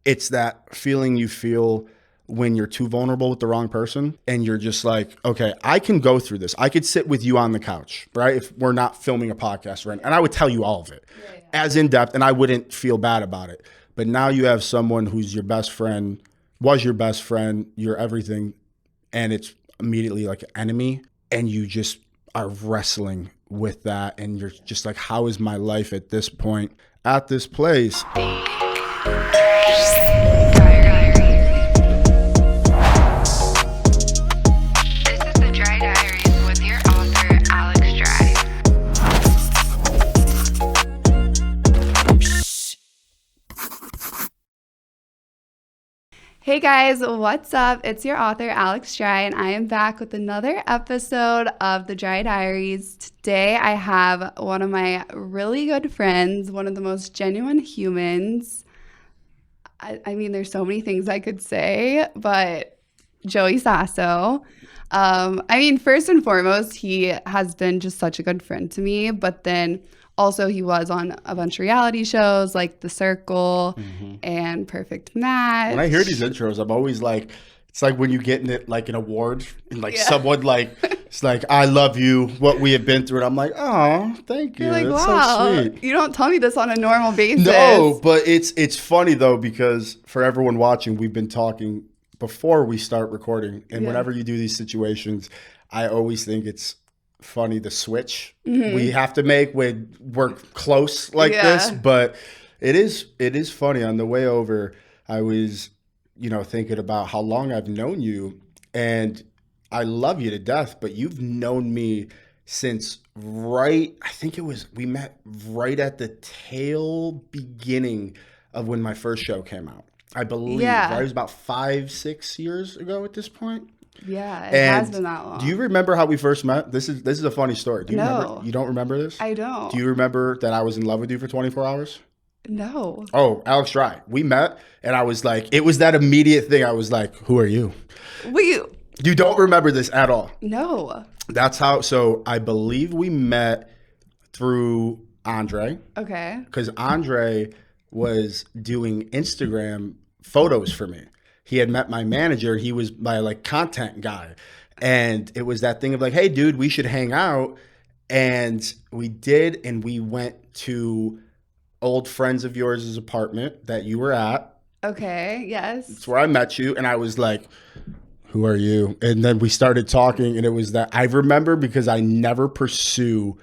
It's that feeling you feel when you're too vulnerable with the wrong person and you're just like, okay, I can go through this. I could sit with you on the couch, right? If we're not filming a podcast, right? And I would tell you all of it as in depth, and I wouldn't feel bad about it. But now you have someone who's your best friend, was your best friend, your everything, and it's immediately like an enemy, and you just are wrestling with that, and you're just like, how is my life at this point, at this place? Dry Diaries with your author, Alex Dry. Hey guys, what's up? It's your author, Alex Dry, and I am back with another episode of the Dry Diaries. Today I have one of my really good friends, one of the most genuine humans. I mean, there's so many things I could say, but Joey Sasso. First and foremost, he has been just such a good friend to me, but then also he was on a bunch of reality shows like The Circle and Perfect Match. When I hear these intros, I'm always like, it's like when you get in it like an award and like someone like, it's like, I love you, what we have been through. And I'm like, oh, thank you. You're like, That's wow, so sweet. you don't tell me this on a normal basis. No, but it's funny though, because for everyone watching, we've been talking before we start recording. And whenever you do these situations, I always think it's funny the switch we have to make when we're close like this. But it is funny. On the way over, I was, thinking about how long I've known you, and I love you to death, but you've known me since I think we met right at the tail beginning of when my first show came out. I believe, right? It was about 5-6 years ago at this point. Yeah, it has been that long. Do you remember how we first met? This is a funny story. Do you remember? You don't remember this? I don't. Do you remember that I was in love with you for 24 hours? No. Oh, Alex Dry. We met, and I was like, it was that immediate thing. I was like, who are you? You don't remember this at all? No. That's how. So I believe we met through Andre. Okay. Because Andre was doing Instagram photos for me. He had met my manager. He was my content guy. And it was that thing of like, hey, dude, we should hang out. And we did. And we went to old friends of yours' apartment that you were at. Okay. Yes. That's where I met you. And I was like, who are you? And then we started talking. And it was that I remember, because I never pursue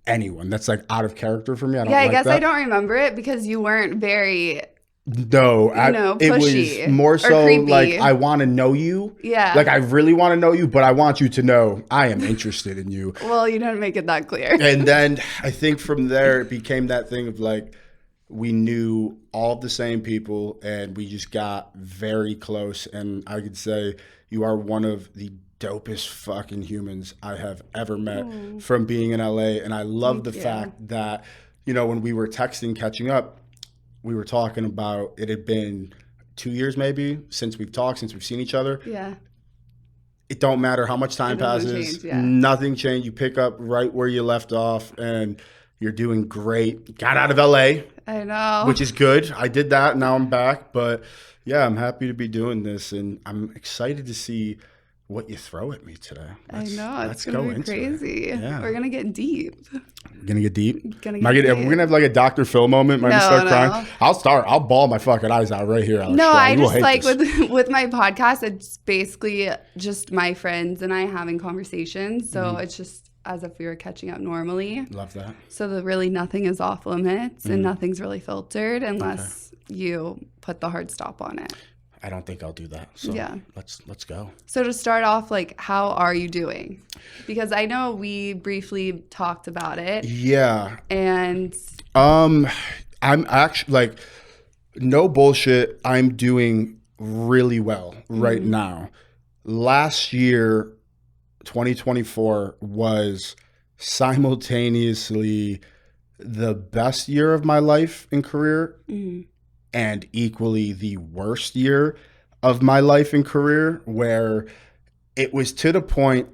anyone. That's like out of character for me. I guess I don't remember it because you weren't very... No, pushy, it was more so like, I want to know you. Yeah. Like, I really want to know you, but I want you to know I am interested in you. Well, you didn't make it that clear. And then I think from there, it became that thing of like, we knew all the same people and we just got very close. And I could say you are one of the dopest fucking humans I have ever met from being in LA. And I love the fact that, when we were texting, catching up, we were talking about, it had been 2 years maybe since we've talked, since we've seen each other. Yeah. It don't matter how much time passes. Nothing changed. You pick up right where you left off and you're doing great. Got out of LA. I know. Which is good. I did that. Now I'm back. But yeah, I'm happy to be doing this. And I'm excited to see what you throw at me today. I know. It's going to be crazy. Yeah. We're going to get deep. We're going to get deep? We're going to have like a Dr. Phil moment? Might start crying? I'll bawl my fucking eyes out right here. No, I just like with my podcast, it's basically just my friends and I having conversations. So it's just as if we were catching up normally. Love that. So really nothing is off limits and nothing's really filtered unless you put the hard stop on it. I don't think I'll do that. So let's go. So to start off, how are you doing? Because I know we briefly talked about it. Yeah. And I'm actually no bullshit. I'm doing really well right now. Last year, 2024 was simultaneously the best year of my life and career. And equally the worst year of my life and career, where it was to the point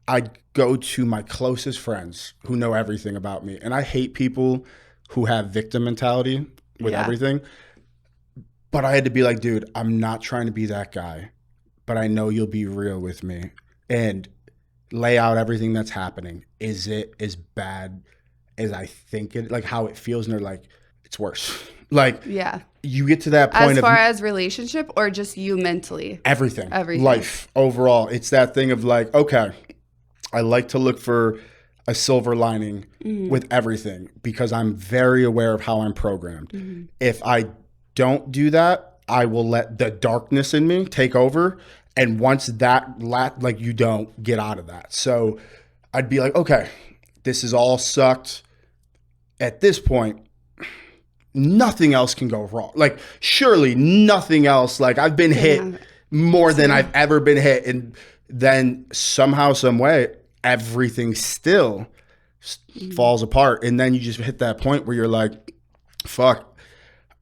I go to my closest friends who know everything about me. And I hate people who have victim mentality with everything. But I had to be like, dude, I'm not trying to be that guy, but I know you'll be real with me and lay out everything that's happening. Is it as bad as I think it, like how it feels? And they're like, it's worse. Like, Yeah. you get to that point As of far as relationship or just you mentally? everything, Everything. life overall. It's that thing of like, okay, I like to look for a silver lining with everything because I'm very aware of how I'm programmed. If I don't do that, I will let the darkness in me take over. And once that, like, you don't get out of that. So I'd be like, okay, this is all sucked. At this point, nothing else can go wrong. Like, surely nothing else. Like, I've been hit more than I've ever been hit. And then somehow, some way, everything still falls apart. And then you just hit that point where you're like, fuck,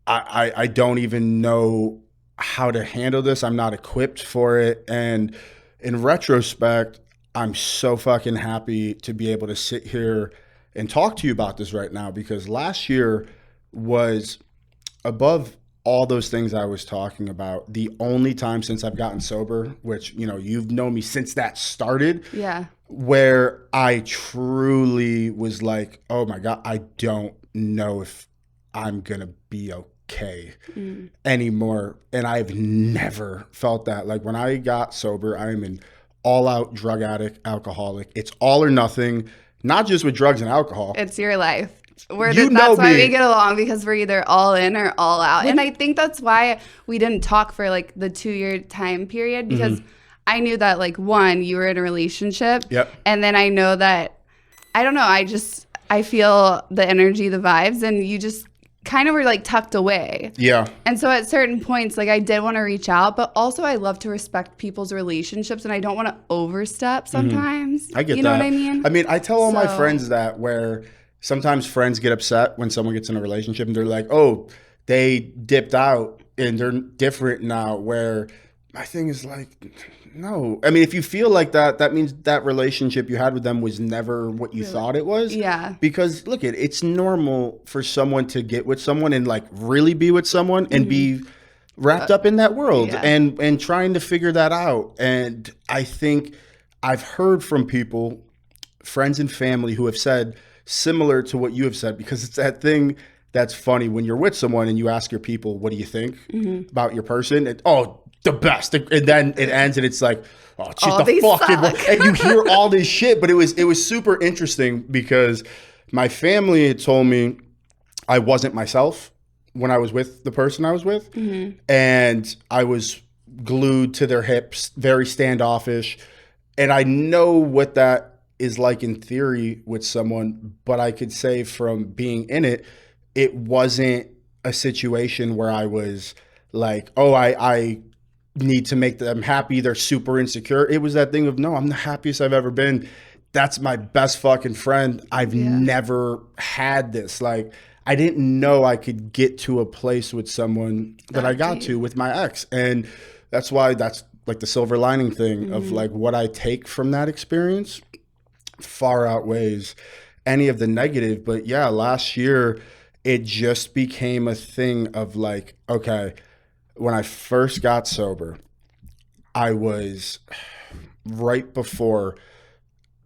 I don't even know how to handle this. I'm not equipped for it. And in retrospect, I'm so fucking happy to be able to sit here and talk to you about this right now, because last year was, above all those things I was talking about, the only time since I've gotten sober, which, you know, you've known me since that started, where I truly was like, oh my God, I don't know if I'm going to be okay anymore. And I've never felt that. Like, when I got sober, I am an all-out drug addict, alcoholic. It's all or nothing, not just with drugs and alcohol. It's your life. That's why we get along, because we're either all in or all out. And I think that's why we didn't talk for like the 2-year time period, because I knew that, like, one, you were in a relationship. And then I know that, I don't know, I feel the energy, the vibes, and you just kind of were like tucked away. And so at certain points, like, I did want to reach out, but also I love to respect people's relationships, and I don't want to overstep sometimes. I get that. You know what I mean? I mean, I tell all my friends that, where sometimes friends get upset when someone gets in a relationship and they're like, oh, they dipped out and they're different now, where my thing is like, no. I mean, if you feel like that, that means that relationship you had with them was never what you thought it was. Because look, it's normal for someone to get with someone and like really be with someone and be wrapped up in that world and trying to figure that out. And I think I've heard from people, friends and family, who have said similar to what you have said, because it's that thing that's funny when you're with someone and you ask your people, what do you think about your person? And, oh, the best. And then it ends and it's like, oh, shit, the fucking, and you hear all this shit. But it was super interesting, because my family had told me I wasn't myself when I was with the person I was with. And I was glued to their hips, very standoffish. And I know what that is like in theory with someone, but I could say from being in it, it wasn't a situation where I was like, oh, I need to make them happy. They're super insecure. It was that thing of, no, I'm the happiest I've ever been. That's my best fucking friend. I've never had this. Like, I didn't know I could get to a place with someone that I got to with my ex. And that's why that's like the silver lining thing of like what I take from that experience far outweighs any of the negative. But yeah, last year it just became a thing of like, okay, when I first got sober, I was right before,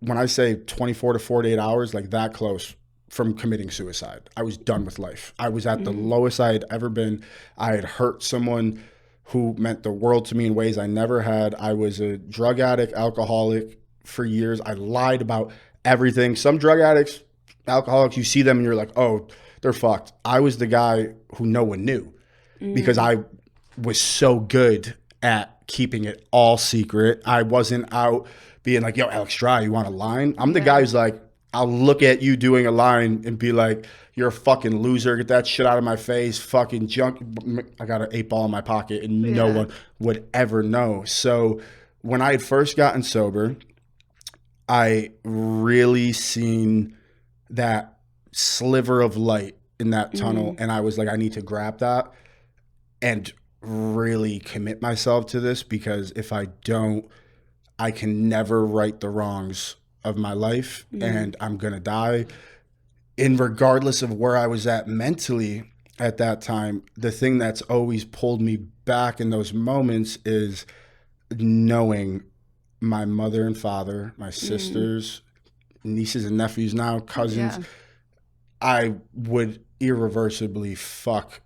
when I say 24 to 48 hours, like that close from committing suicide. I was done with life. I was at the lowest I had ever been. I had hurt someone who meant the world to me in ways I never had. I was a drug addict, alcoholic for years. I lied about everything. Some drug addicts, alcoholics, you see them and you're like, oh, they're fucked. I was the guy who no one knew because I was so good at keeping it all secret. I wasn't out being like, yo, Alex Dry, you want a line? I'm the guy who's like, I'll look at you doing a line and be like, you're a fucking loser. Get that shit out of my face. Fucking junk. I got an 8-ball in my pocket and no one would ever know. So when I had first gotten sober, I really seen that sliver of light in that tunnel. And I was like, I need to grab that and really commit myself to this, because if I don't, I can never right the wrongs of my life and I'm going to die. And regardless of where I was at mentally, at that time, the thing that's always pulled me back in those moments is knowing my mother and father, my sisters, nieces and nephews now, cousins. Yeah. I would irreversibly fuck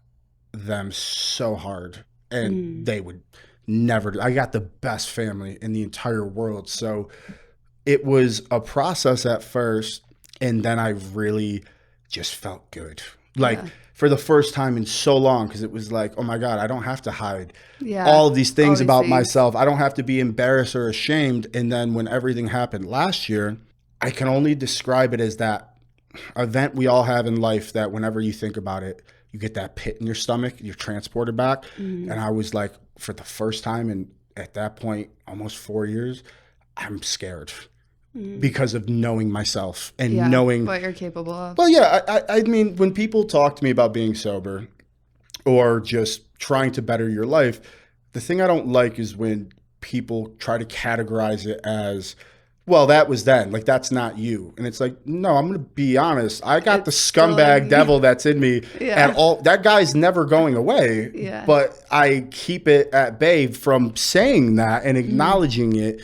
them so hard, and they would never. I got the best family in the entire world. So it was a process at first, and then I really just felt good. Like for the first time in so long, because it was like, oh my God, I don't have to hide all of these things about myself. I don't have to be embarrassed or ashamed. And then when everything happened last year, I can only describe it as that event we all have in life that whenever you think about it, you get that pit in your stomach, you're transported back. And I was like, for the first time, and at that point, almost 4 years, I'm scared because of knowing myself and knowing what you're capable of. Well, yeah, I mean, when people talk to me about being sober or just trying to better your life, the thing I don't like is when people try to categorize it as, well, that was then. Like, that's not you. And it's like, no, I'm going to be honest. I got the scumbag devil that's in me. And that guy's never going away. Yeah. But I keep it at bay from saying that and acknowledging it.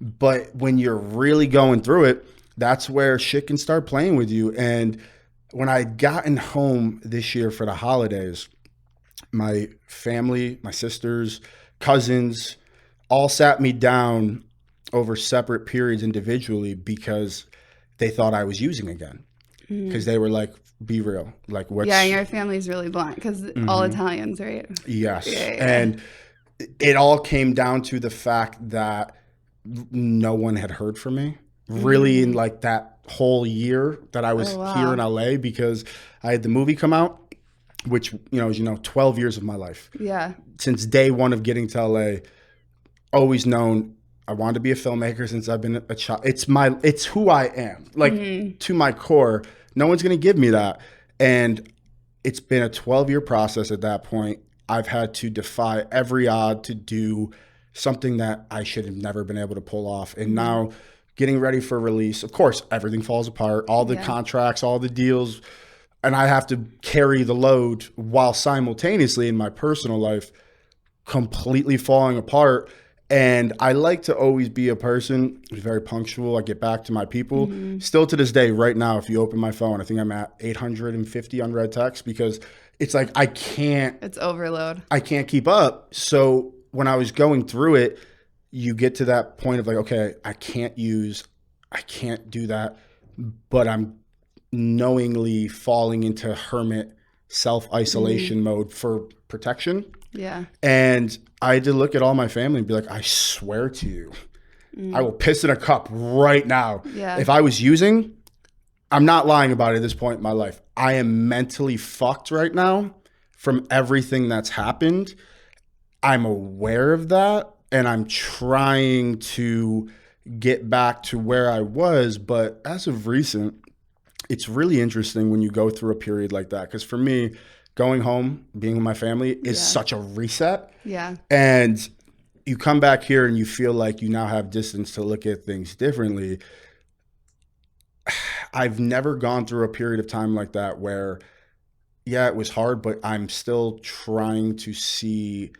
But when you're really going through it, that's where shit can start playing with you. And when I'd gotten home this year for the holidays, my family, my sisters, cousins, all sat me down over separate periods individually because they thought I was using again. Because they were like, be real. Like, what's... Yeah, your family's really blunt because all Italians, right? Yes. Yeah. And it all came down to the fact that no one had heard from me really in like that whole year that I was here in LA, because I had the movie come out, which, as you know, 12 years of my life. Yeah. Since day one of getting to LA, always known I wanted to be a filmmaker since I've been a child. It's who I am, like to my core. No one's going to give me that. And it's been a 12-year process at that point. I've had to defy every odd to do something that I should have never been able to pull off. And now getting ready for release, of course, everything falls apart, all the contracts, all the deals, and I have to carry the load while simultaneously in my personal life completely falling apart. And I like to always be a person who's very punctual. I get back to my people. Still to this day, right now, if you open my phone, I think I'm at 850 unread texts, because it's like it's overload. I can't keep up. So when I was going through it, you get to that point of like, okay, I can't do that, but I'm knowingly falling into hermit self-isolation mode for protection. Yeah. And I had to look at all my family and be like, I swear to you, I will piss in a cup right now. Yeah. If I was using, I'm not lying about it at this point in my life. I am mentally fucked right now from everything that's happened. I'm aware of that, and I'm trying to get back to where I was. But as of recent, it's really interesting when you go through a period like that. Because for me, going home, being with my family is such a reset. Yeah. And you come back here and you feel like you now have distance to look at things differently. I've never gone through a period of time like that where, yeah, it was hard, but I'm still trying to see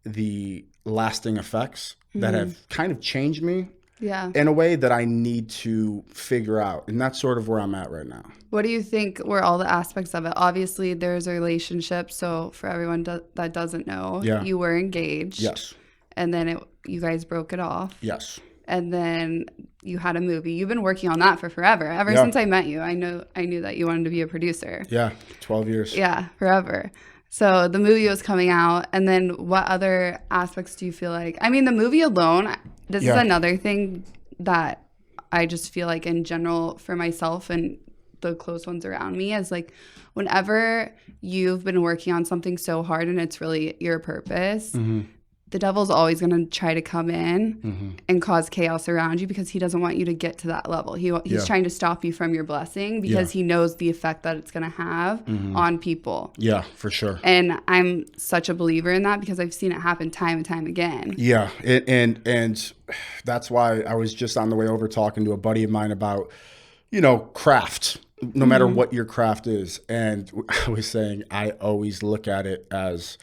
the lasting effects that have kind of changed me in a way that I need to figure out. And that's sort of where I'm at right now. What do you think were all the aspects of it? Obviously, there's a relationship. So for everyone that doesn't know, you were engaged. Yes. And then you guys broke it off. Yes. And then you had a movie. You've been working on that for forever. Ever since I met you, I knew that you wanted to be a producer. Yeah, 12 years. Yeah, forever. So the movie was coming out, and then what other aspects do you feel like? I mean, the movie alone, this is another thing that I just feel like in general for myself and the close ones around me is like whenever you've been working on something so hard and it's really your purpose, the devil's always going to try to come in and cause chaos around you because he doesn't want you to get to that level. He's trying to stop you from your blessing because he knows the effect that it's going to have on people. Yeah, for sure. And I'm such a believer in that because I've seen it happen time and time again. Yeah, and that's why I was just on the way over talking to a buddy of mine about, craft. no matter what your craft is. And I was saying, I always look at it as,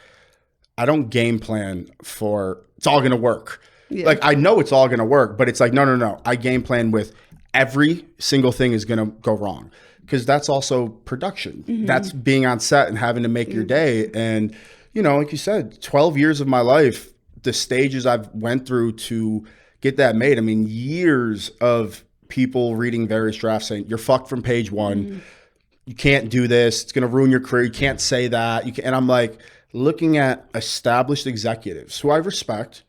I don't game plan for it's all going to work. Yeah. Like, I know it's all going to work, but it's like, no. I game plan with every single thing is going to go wrong, because that's also production. That's being on set and having to make your day. And, you know, like you said, 12 years of my life, the stages I've went through to get that made. I mean, years of people reading various drafts saying, you're fucked from page one. You can't do this. It's going to ruin your career. You can't say that. And I'm like, looking at established executives who I respect,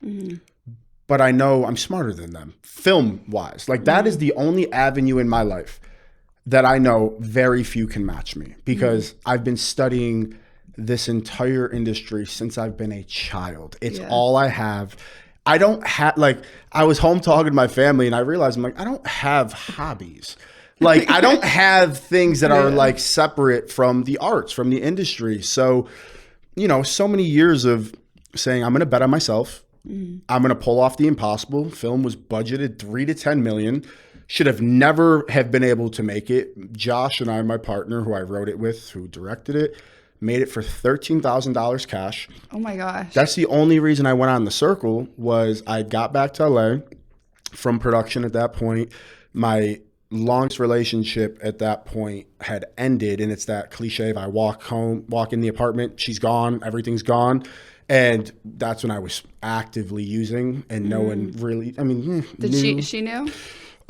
but I know I'm smarter than them film wise. Like, that is the only avenue in my life that I know very few can match me, because I've been studying this entire industry since I've been a child. It's all I have. I don't have, like, I was home talking to my family and I realized, I'm like, I don't have hobbies. Like, I don't have things that are like separate from the arts, from the industry. So, you know, so many years of saying, I'm going to bet on myself. I'm going to pull off the impossible. Film was budgeted 3 to 10 million. Should have never have been able to make it. Josh and I, my partner, who I wrote it with, who directed it, made it for $13,000 cash. Oh my gosh. That's the only reason I went on The Circle. Was I got back to LA from production at that point. My longest relationship at that point had ended, and it's that cliche of I walk in the apartment, she's gone, everything's gone. And that's when I was actively using, and no one really, I mean, Did she knew?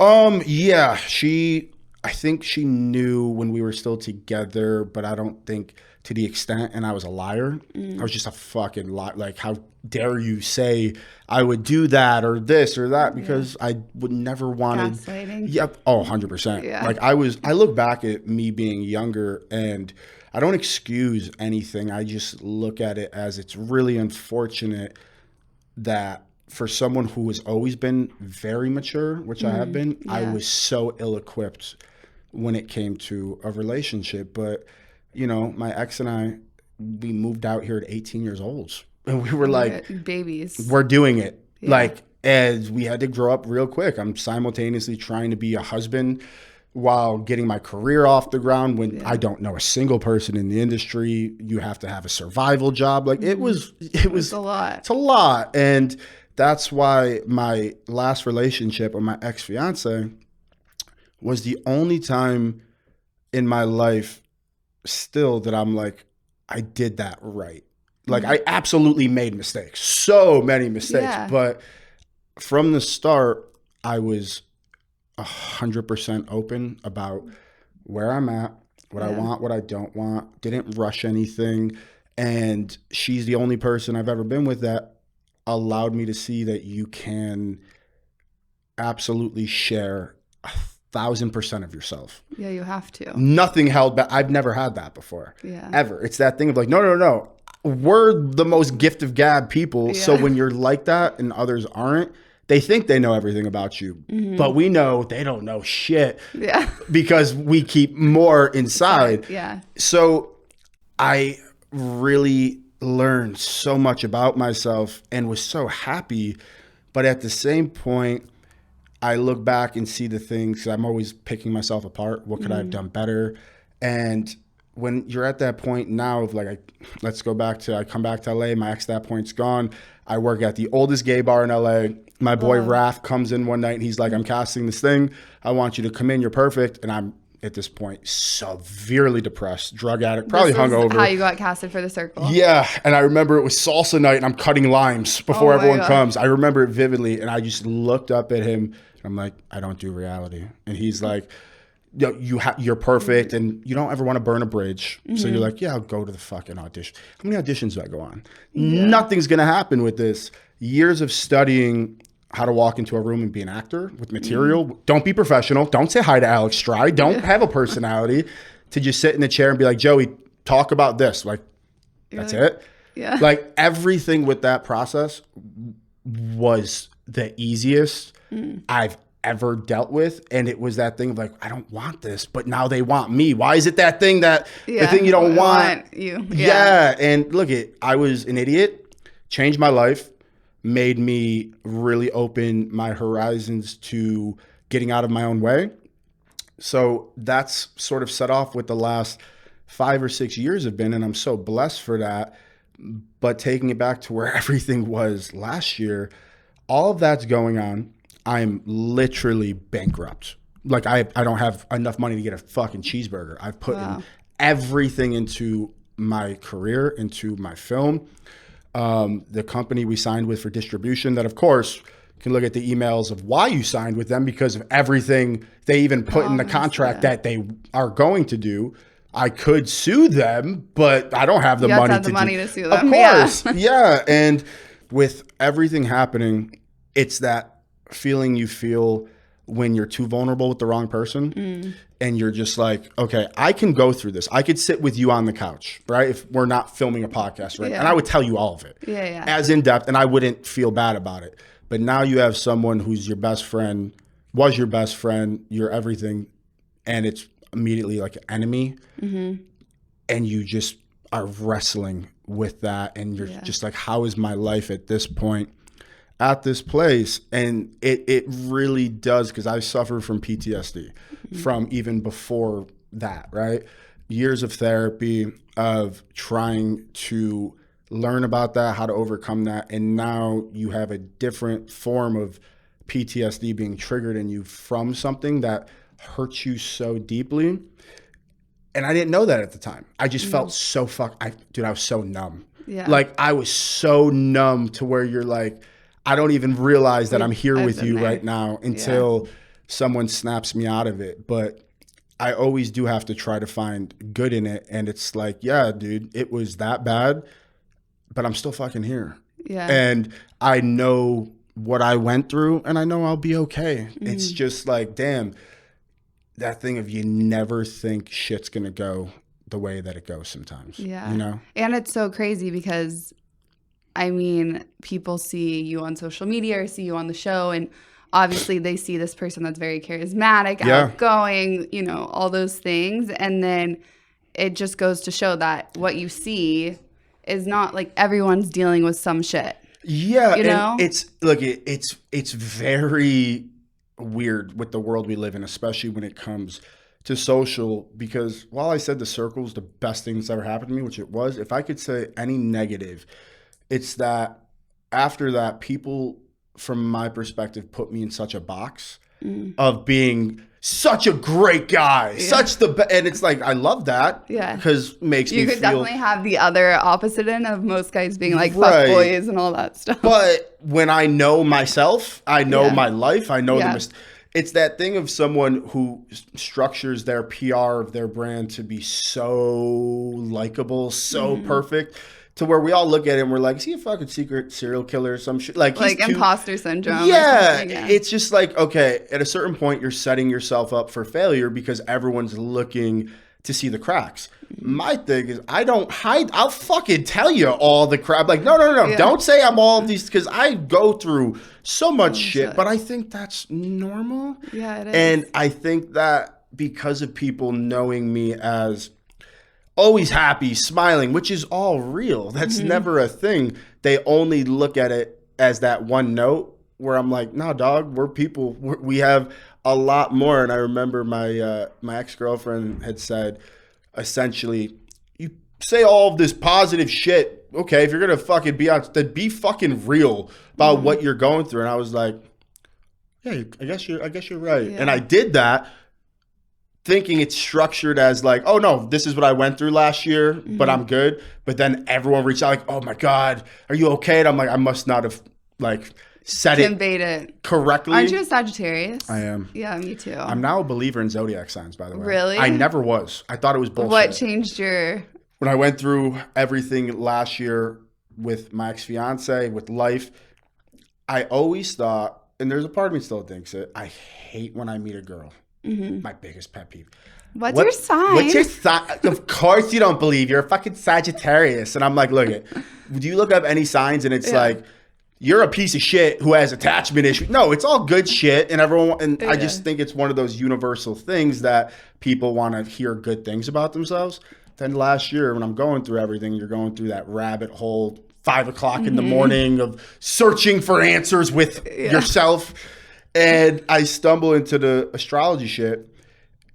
Yeah, I think she knew when we were still together, but I don't think to the extent, and I was a liar. I was just a fucking liar. Like, how dare you say I would do that or this or that, because I would never wanted. Gaslighting. Yep. Oh, 100%. Yeah. Like, I look back at me being younger, and I don't excuse anything. I just look at it as, it's really unfortunate that for someone who has always been very mature, which I have been, I was so ill-equipped when it came to a relationship. But, you know, my ex and I, we moved out here at 18 years old. And we were like, babies. we're doing it. Yeah. Like, as we had to grow up real quick. I'm simultaneously trying to be a husband while getting my career off the ground, when I don't know a single person in the industry. You have to have a survival job. Like, it was a lot. It's a lot. And that's why my last relationship with my ex-fiance was the only time in my life still that I'm like, I did that right. Like, I absolutely made mistakes, so many mistakes, but from the start, I was 100% open about where I'm at, what I want, what I don't want, didn't rush anything. And she's the only person I've ever been with that allowed me to see that you can absolutely share 1,000% of yourself. Yeah, you have to. Nothing held back. I've never had that before. Yeah. Ever. It's that thing of like, no. We're the most gift of gab people. Yeah. So when you're like that and others aren't, they think they know everything about you. But we know they don't know shit. Yeah. Because we keep more inside. Yeah. So I really learned so much about myself and was so happy. But at the same point, I look back and see the things, I'm always picking myself apart. What could I have done better? And when you're at that point now of like, I come back to LA, my ex at that point's gone. I work at the oldest gay bar in LA. My boy Raph comes in one night and he's like, I'm casting this thing. I want you to come in. You're perfect. And I'm at this point severely depressed, drug addict, probably hungover. How you got casted for The Circle? Yeah. And I remember it was salsa night and I'm cutting limes before everyone comes. I remember it vividly. And I just looked up at him and I'm like, I don't do reality. And he's like, you're perfect and you don't ever want to burn a bridge. So you're like, yeah, I'll go to the fucking audition. How many auditions do I go on? Nothing's going to happen with this. Years of studying how to walk into a room and be an actor with material. Don't be professional. Don't say hi to Alex Stry. Don't have a personality. To just sit in the chair and be like, Joey, talk about this. Like, that's it. Yeah. Like, everything with that process was the easiest I've ever dealt with. And it was that thing of like, I don't want this, but now they want me. Why is it that thing the thing you don't want? You. Yeah. And look, I was an idiot, changed my life, made me really open my horizons to getting out of my own way. So that's sort of set off what the last 5 or 6 years have been, and I'm so blessed for that. But taking it back to where everything was last year, all of that's going on. I'm literally bankrupt. Like I don't have enough money to get a fucking cheeseburger. I've put in everything into my career, into my film. The company we signed with for distribution, that of course can look at the emails of why you signed with them because of everything they even put in the contract that they are going to do. I could sue them, but I don't have the you money have to have the money to sue them. Of course. Yeah. And with everything happening, it's that feeling you feel when you're too vulnerable with the wrong person and you're just like, okay, I can go through this. I could sit with you on the couch, right? If we're not filming a podcast, right? And I would tell you all of it as in depth, and I wouldn't feel bad about it. But now you have someone who's your best friend, was your best friend, your everything, and it's immediately like an enemy. And you just are wrestling with that. And you're just like, how is my life at this point, at this place? And it really does, because I suffer from PTSD from even before that, right? Years of therapy, of trying to learn about that, how to overcome that. And now you have a different form of PTSD being triggered in you from something that hurts you so deeply. And I didn't know that at the time. I just felt so I was so numb. Like I was so numb to where you're like, I don't even realize that I'm here with you right now until someone snaps me out of it. But I always do have to try to find good in it. And it's like, yeah, dude, it was that bad, but I'm still fucking here. And I know what I went through, and I know I'll be okay. It's just like, damn, that thing of you never think shit's going to go the way that it goes sometimes. You know? And it's so crazy because, I mean, people see you on social media or see you on the show, and obviously they see this person that's very charismatic, outgoing, you know, all those things. And then it just goes to show that what you see is not like everyone's dealing with some shit. Yeah. You know? It's very weird with the world we live in, especially when it comes to social, because while I said the circle's the best thing that's ever happened to me, which it was, if I could say any negative, it's that after that, people, from my perspective, put me in such a box of being such a great guy, and it's like, I love that because makes me feel. You could definitely have the other opposite end of most guys being like fuck boys and all that stuff. But when I know myself, I know my life, I know it's that thing of someone who structures their PR of their brand to be so likable, so perfect, to where we all look at it and we're like, is he a fucking secret serial killer or some shit? Like imposter syndrome. Yeah, it's just like, okay, at a certain point, you're setting yourself up for failure because everyone's looking to see the cracks. My thing is, I don't hide. I'll fucking tell you all the crap. Like, no. Don't say I'm all of these, because I go through so much shit, but I think that's normal. Yeah, it is. And I think that because of people knowing me as always happy, smiling, which is all real. That's never a thing. They only look at it as that one note where I'm like, no, dog, we're people. We have a lot more. And I remember my ex-girlfriend had said, essentially, you say all of this positive shit. Okay, if you're going to fucking be on, then be fucking real about what you're going through. And I was like, yeah, I guess you're right. Yeah. And I did that, thinking it's structured as like, oh no, this is what I went through last year, but I'm good. But then everyone reached out like, oh my God, are you okay? And I'm like, I must not have conveyed it correctly. Aren't you a Sagittarius? I am. Yeah, me too. I'm now a believer in zodiac signs, by the way. Really? I never was. I thought it was bullshit. What changed your... When I went through everything last year with my ex-fiance, with life, I always thought, and there's a part of me still thinks it, I hate when I meet a girl. My biggest pet peeve. What's your sign? What's your sign? Of course you don't believe. You're a fucking Sagittarius. And I'm like, look it. Do you look up any signs and it's like, you're a piece of shit who has attachment issues? No, it's all good shit. And everyone, and I just think it's one of those universal things that people want to hear good things about themselves. Then last year, when I'm going through everything, you're going through that rabbit hole, 5 o'clock in the morning of searching for answers with yourself. And I stumble into the astrology shit,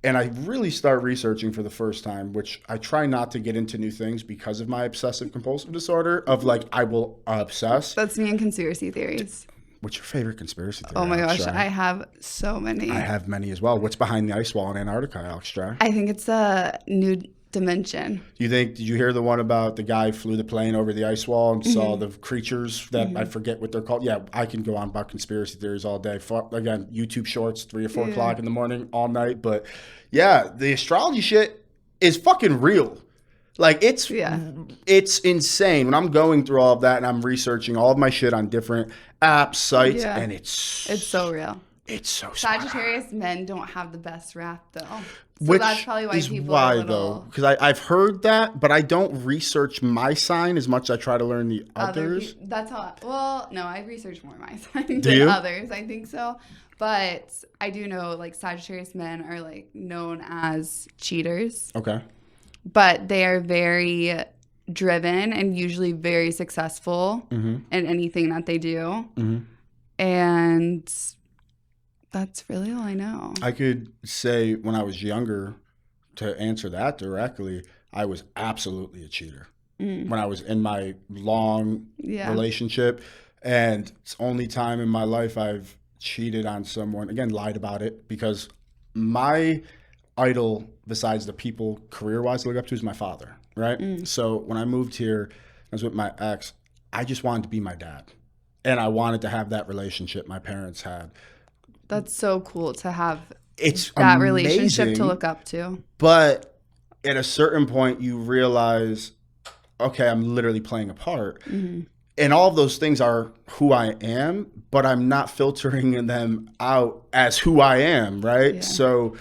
and I really start researching for the first time, which I try not to get into new things because of my obsessive compulsive disorder of like, I will obsess. That's me and conspiracy theories. What's your favorite conspiracy theory? Oh my Alex gosh, Dry? I have so many. I have many as well. What's behind the ice wall in Antarctica, Alex Dry? I think it's a new dimension. Did you hear the one about the guy flew the plane over the ice wall and saw the creatures that I forget what they're called? Yeah, I can go on about conspiracy theories all day. Again, YouTube shorts, 3 or 4 o'clock in the morning, all night. But yeah, the astrology shit is fucking real. Like it's insane. When I'm going through all of that and I'm researching all of my shit on different apps, sites, and it's so real. It's so Sagittarius men don't have the best rap though. So which that's probably why is people why are a little... though, because I've heard that, but I don't research my sign as much as I try to learn the others. That's how. No, I research more my sign Do you? than others. I think so, but I do know like Sagittarius men are like known as cheaters. Okay. But they are very driven and usually very successful in anything that they do, and that's really all I know. I could say when I was younger, to answer that directly, I was absolutely a cheater. When I was in my long relationship, and it's the only time in my life I've cheated on someone, again, lied about it, because my idol, besides the people career-wise to look up to, is my father, right? So when I moved here, I was with my ex, I just wanted to be my dad. And I wanted to have that relationship my parents had. That's so cool to have that amazing relationship to look up to. But at a certain point, you realize, okay, I'm literally playing a part. And all of those things are who I am, but I'm not filtering them out as who I am, right? Yeah. So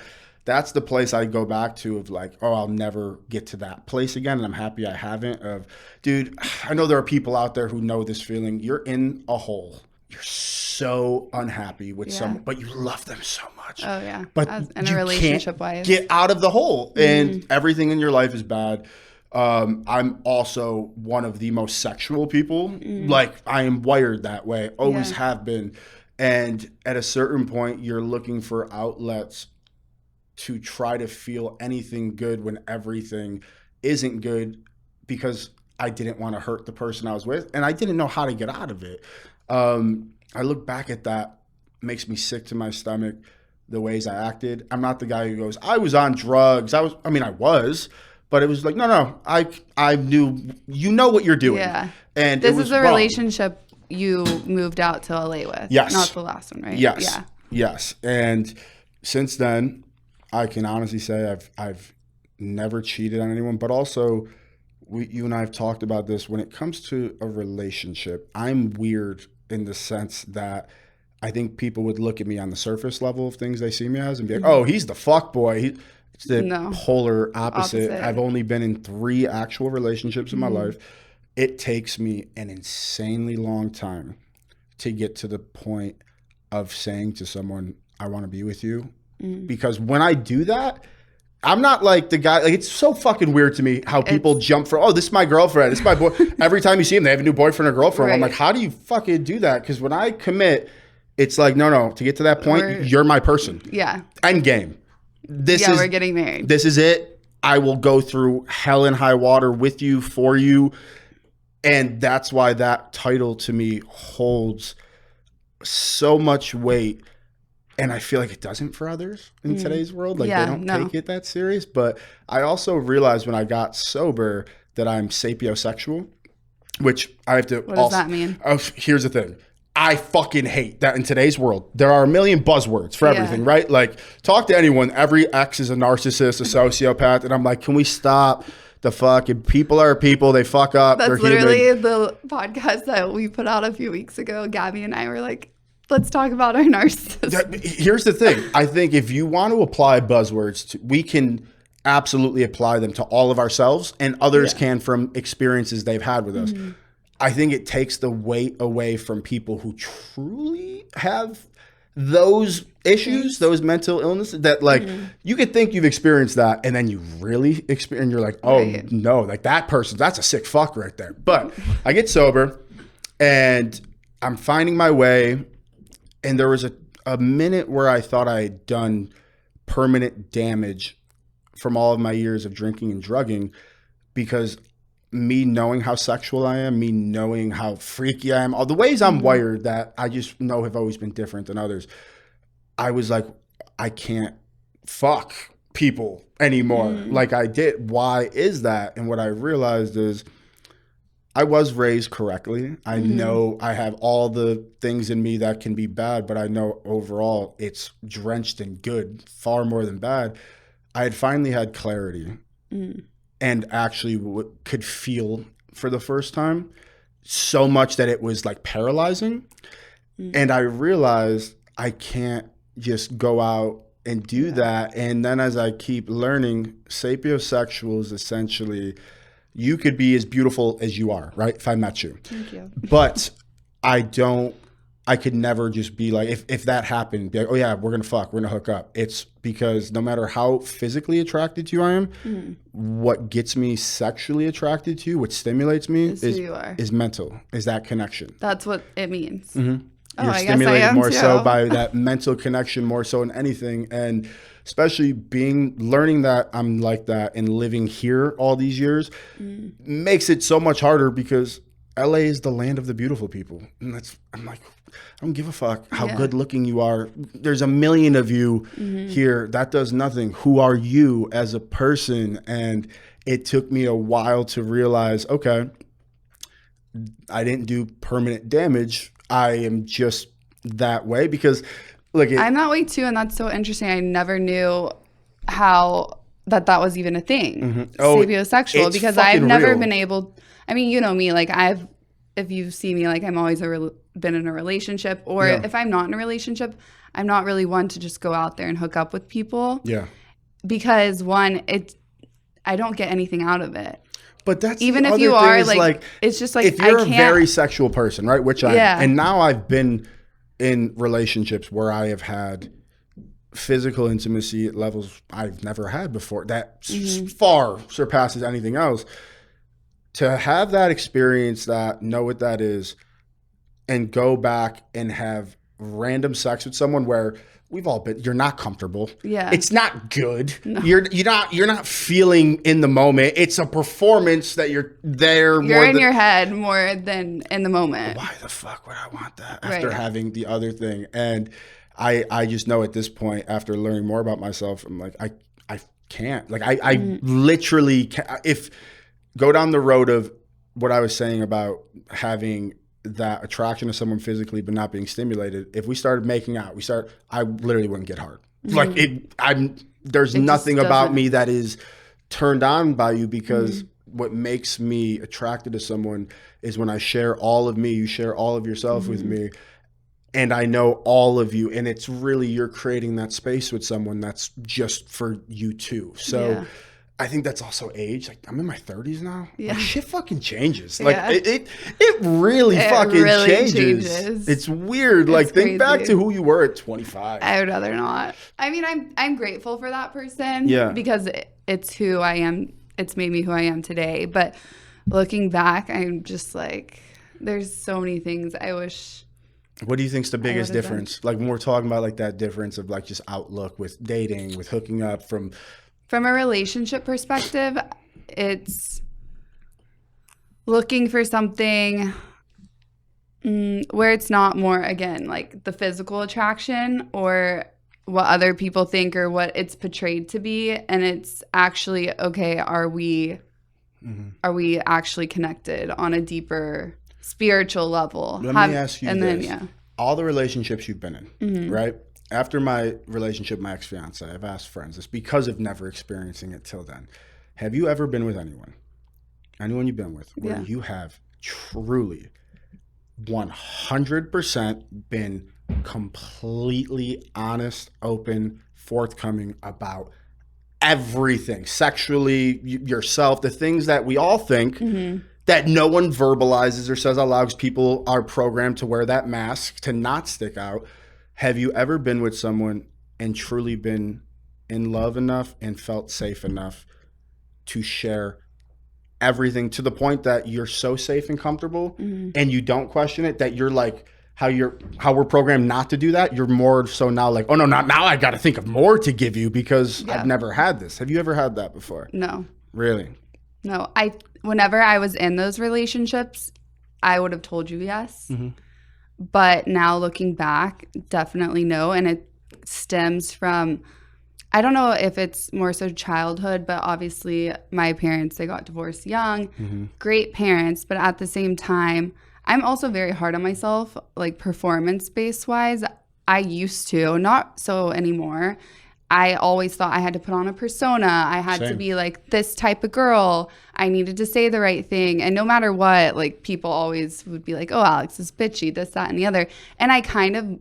that's the place I go back to of like, oh, I'll never get to that place again. And I'm happy I haven't. Dude, I know there are people out there who know this feeling. You're in a hole. You're so unhappy with someone, but you love them so much. Oh, yeah. But in a relationship-wise. Get out of the hole. And everything in your life is bad. I'm also one of the most sexual people. Like, I am wired that way. Always have been. And at a certain point, you're looking for outlets to try to feel anything good when everything isn't good, because I didn't want to hurt the person I was with, and I didn't know how to get out of it. I look back at that, makes me sick to my stomach, the ways I acted. I'm not the guy who goes, I was on drugs. I was, but it was like, no, I knew, you know what you're doing. Yeah. And this it was is a wrong. relationship you moved out to LA with. Yes. Not the last one, right? Yes. Yeah. Yes. And since then, I can honestly say I've never cheated on anyone, but also you and I have talked about this. When it comes to a relationship, I'm weird in the sense that I think people would look at me on the surface level of things they see me as and be like, oh, he's the fuck boy. It's the polar opposite. I've only been in 3 actual relationships in my life. It takes me an insanely long time to get to the point of saying to someone, I want to be with you. Because when I do that, I'm not like the guy, like it's so fucking weird to me how people jump for, oh, this is my girlfriend, this is my boy. Every time you see them, they have a new boyfriend or girlfriend. Right. I'm like, how do you fucking do that? Because when I commit, it's like, no, to get to that point, you're my person. Yeah. End game. We're getting married. This is it. I will go through hell and high water with you, for you. And that's why that title to me holds so much weight. And I feel like it doesn't for others in today's world. Like they don't take it that serious. But I also realized when I got sober that I'm sapiosexual, which I have to. What does that mean? Here's the thing. I fucking hate that in today's world. There are a million buzzwords for everything, right? Like, talk to anyone. Every ex is a narcissist, a sociopath. And I'm like, can we stop the fuck? If people are people, they fuck up. That's they're literally human. the podcast that we put out a few weeks ago. Gabby and I were like, let's talk about our narcissist. Here's the thing. I think if you want to apply buzzwords, we can absolutely apply them to all of ourselves, and others can from experiences they've had with us. I think it takes the weight away from people who truly have those issues, those mental illnesses that like you could think you've experienced that, and then you really experience, and you're like, oh no, like that person, that's a sick fuck right there. But I get sober and I'm finding my way. And there was a minute where I thought I had done permanent damage from all of my years of drinking and drugging, because me knowing how sexual I am, me knowing how freaky I am, all the ways I'm wired that I just know have always been different than others. I was like, I can't fuck people anymore like I did. Why is that? And what I realized is I was raised correctly. I know I have all the things in me that can be bad, but I know overall it's drenched in good, far more than bad. I had finally had clarity and actually could feel for the first time, so much that it was like paralyzing. And I realized I can't just go out and do that. And then as I keep learning, sapiosexual is essentially, you could be as beautiful as you are, right? If I met you. Thank you. But I could never just be like, if that happened, be like, oh yeah, we're going to fuck, we're going to hook up. It's because no matter how physically attracted to you I am, what gets me sexually attracted to you, what stimulates me is mental, is that connection. That's what it means. Oh, You're I stimulated guess I am more too. so by that mental connection, more so than anything. And especially learning that I'm like that and living here all these years makes it so much harder, because LA is the land of the beautiful people. And I'm like, I don't give a fuck how good looking you are. There's a million of you here. That does nothing. Who are you as a person? And it took me a while to realize, okay, I didn't do permanent damage. I am just that way, because look, I'm that way too, and that's so interesting. I never knew how that was even a thing, sapiosexual, it's because I've fucking never real. been able. I mean, you know me, like if you see me, like I'm always been in a relationship, or if I'm not in a relationship, I'm not really one to just go out there and hook up with people. Yeah. Because one, I don't get anything out of it. But that's Even the if other you thing are is, like, it's just like, if you're I a can't. very sexual person, right? Which I am, Yeah. and now I've been in relationships where I have had physical intimacy at levels I've never had before. That far surpasses anything else. To have that experience, that know what that is, and go back and have random sex with someone where we've all been, you're not comfortable. Yeah. It's not good. No. You're not feeling in the moment. It's a performance that you're there. You're in your head more than in the moment. Why the fuck would I want that after having the other thing? And I just know at this point, after learning more about myself, I'm like, I can't. Like I literally can't. If go down the road of what I was saying about having that attraction to someone physically but not being stimulated, if we started making out, I literally wouldn't get hard. Like there's nothing about me that is turned on by you, because what makes me attracted to someone is when I share all of me, you share all of yourself with me, and I know all of you, and it's really, you're creating that space with someone that's just for you too. So I think that's also age. Like, I'm in my 30s now. Yeah. Like, shit fucking changes. Like it really fucking changes. It's weird. Like, think back to who you were at 25. I would rather not. I mean, I'm grateful for that person. Yeah. Because it's who I am. It's made me who I am today. But looking back, I'm just like, there's so many things I wish. What do you think's the biggest difference? Like, when we're talking about like that difference of like just outlook with dating, with hooking up, from a relationship perspective, it's looking for something where it's not more, again, like the physical attraction or what other people think or what it's portrayed to be. And it's actually, okay, are we actually connected on a deeper spiritual level? Let me ask you this. All the relationships you've been in, right? After my relationship, my ex-fiance, I've asked friends this because of never experiencing it till then. Have you ever been with anyone you've been with, where you have truly 100% been completely honest, open, forthcoming about everything, sexually, yourself, the things that we all think that no one verbalizes or says out loud, because people are programmed to wear that mask to not stick out? Have you ever been with someone and truly been in love enough and felt safe enough to share everything, to the point that you're so safe and comfortable and you don't question it, that you're like, how we're programmed not to do that. You're more so now like, oh no, not now. I got to think of more to give you because I've never had this. Have you ever had that before? No. Really? No. Whenever I was in those relationships, I would have told you yes. Mm-hmm. But now looking back, definitely no. And it stems from, I don't know if it's more so childhood, but obviously my parents, they got divorced young, great parents. But at the same time, I'm also very hard on myself, like performance-based wise. I used to, not so anymore. I always thought I had to put on a persona. I had to be like this type of girl. I needed to say the right thing. And no matter what, like people always would be like, oh, Alex is bitchy, this, that, and the other. And I kind of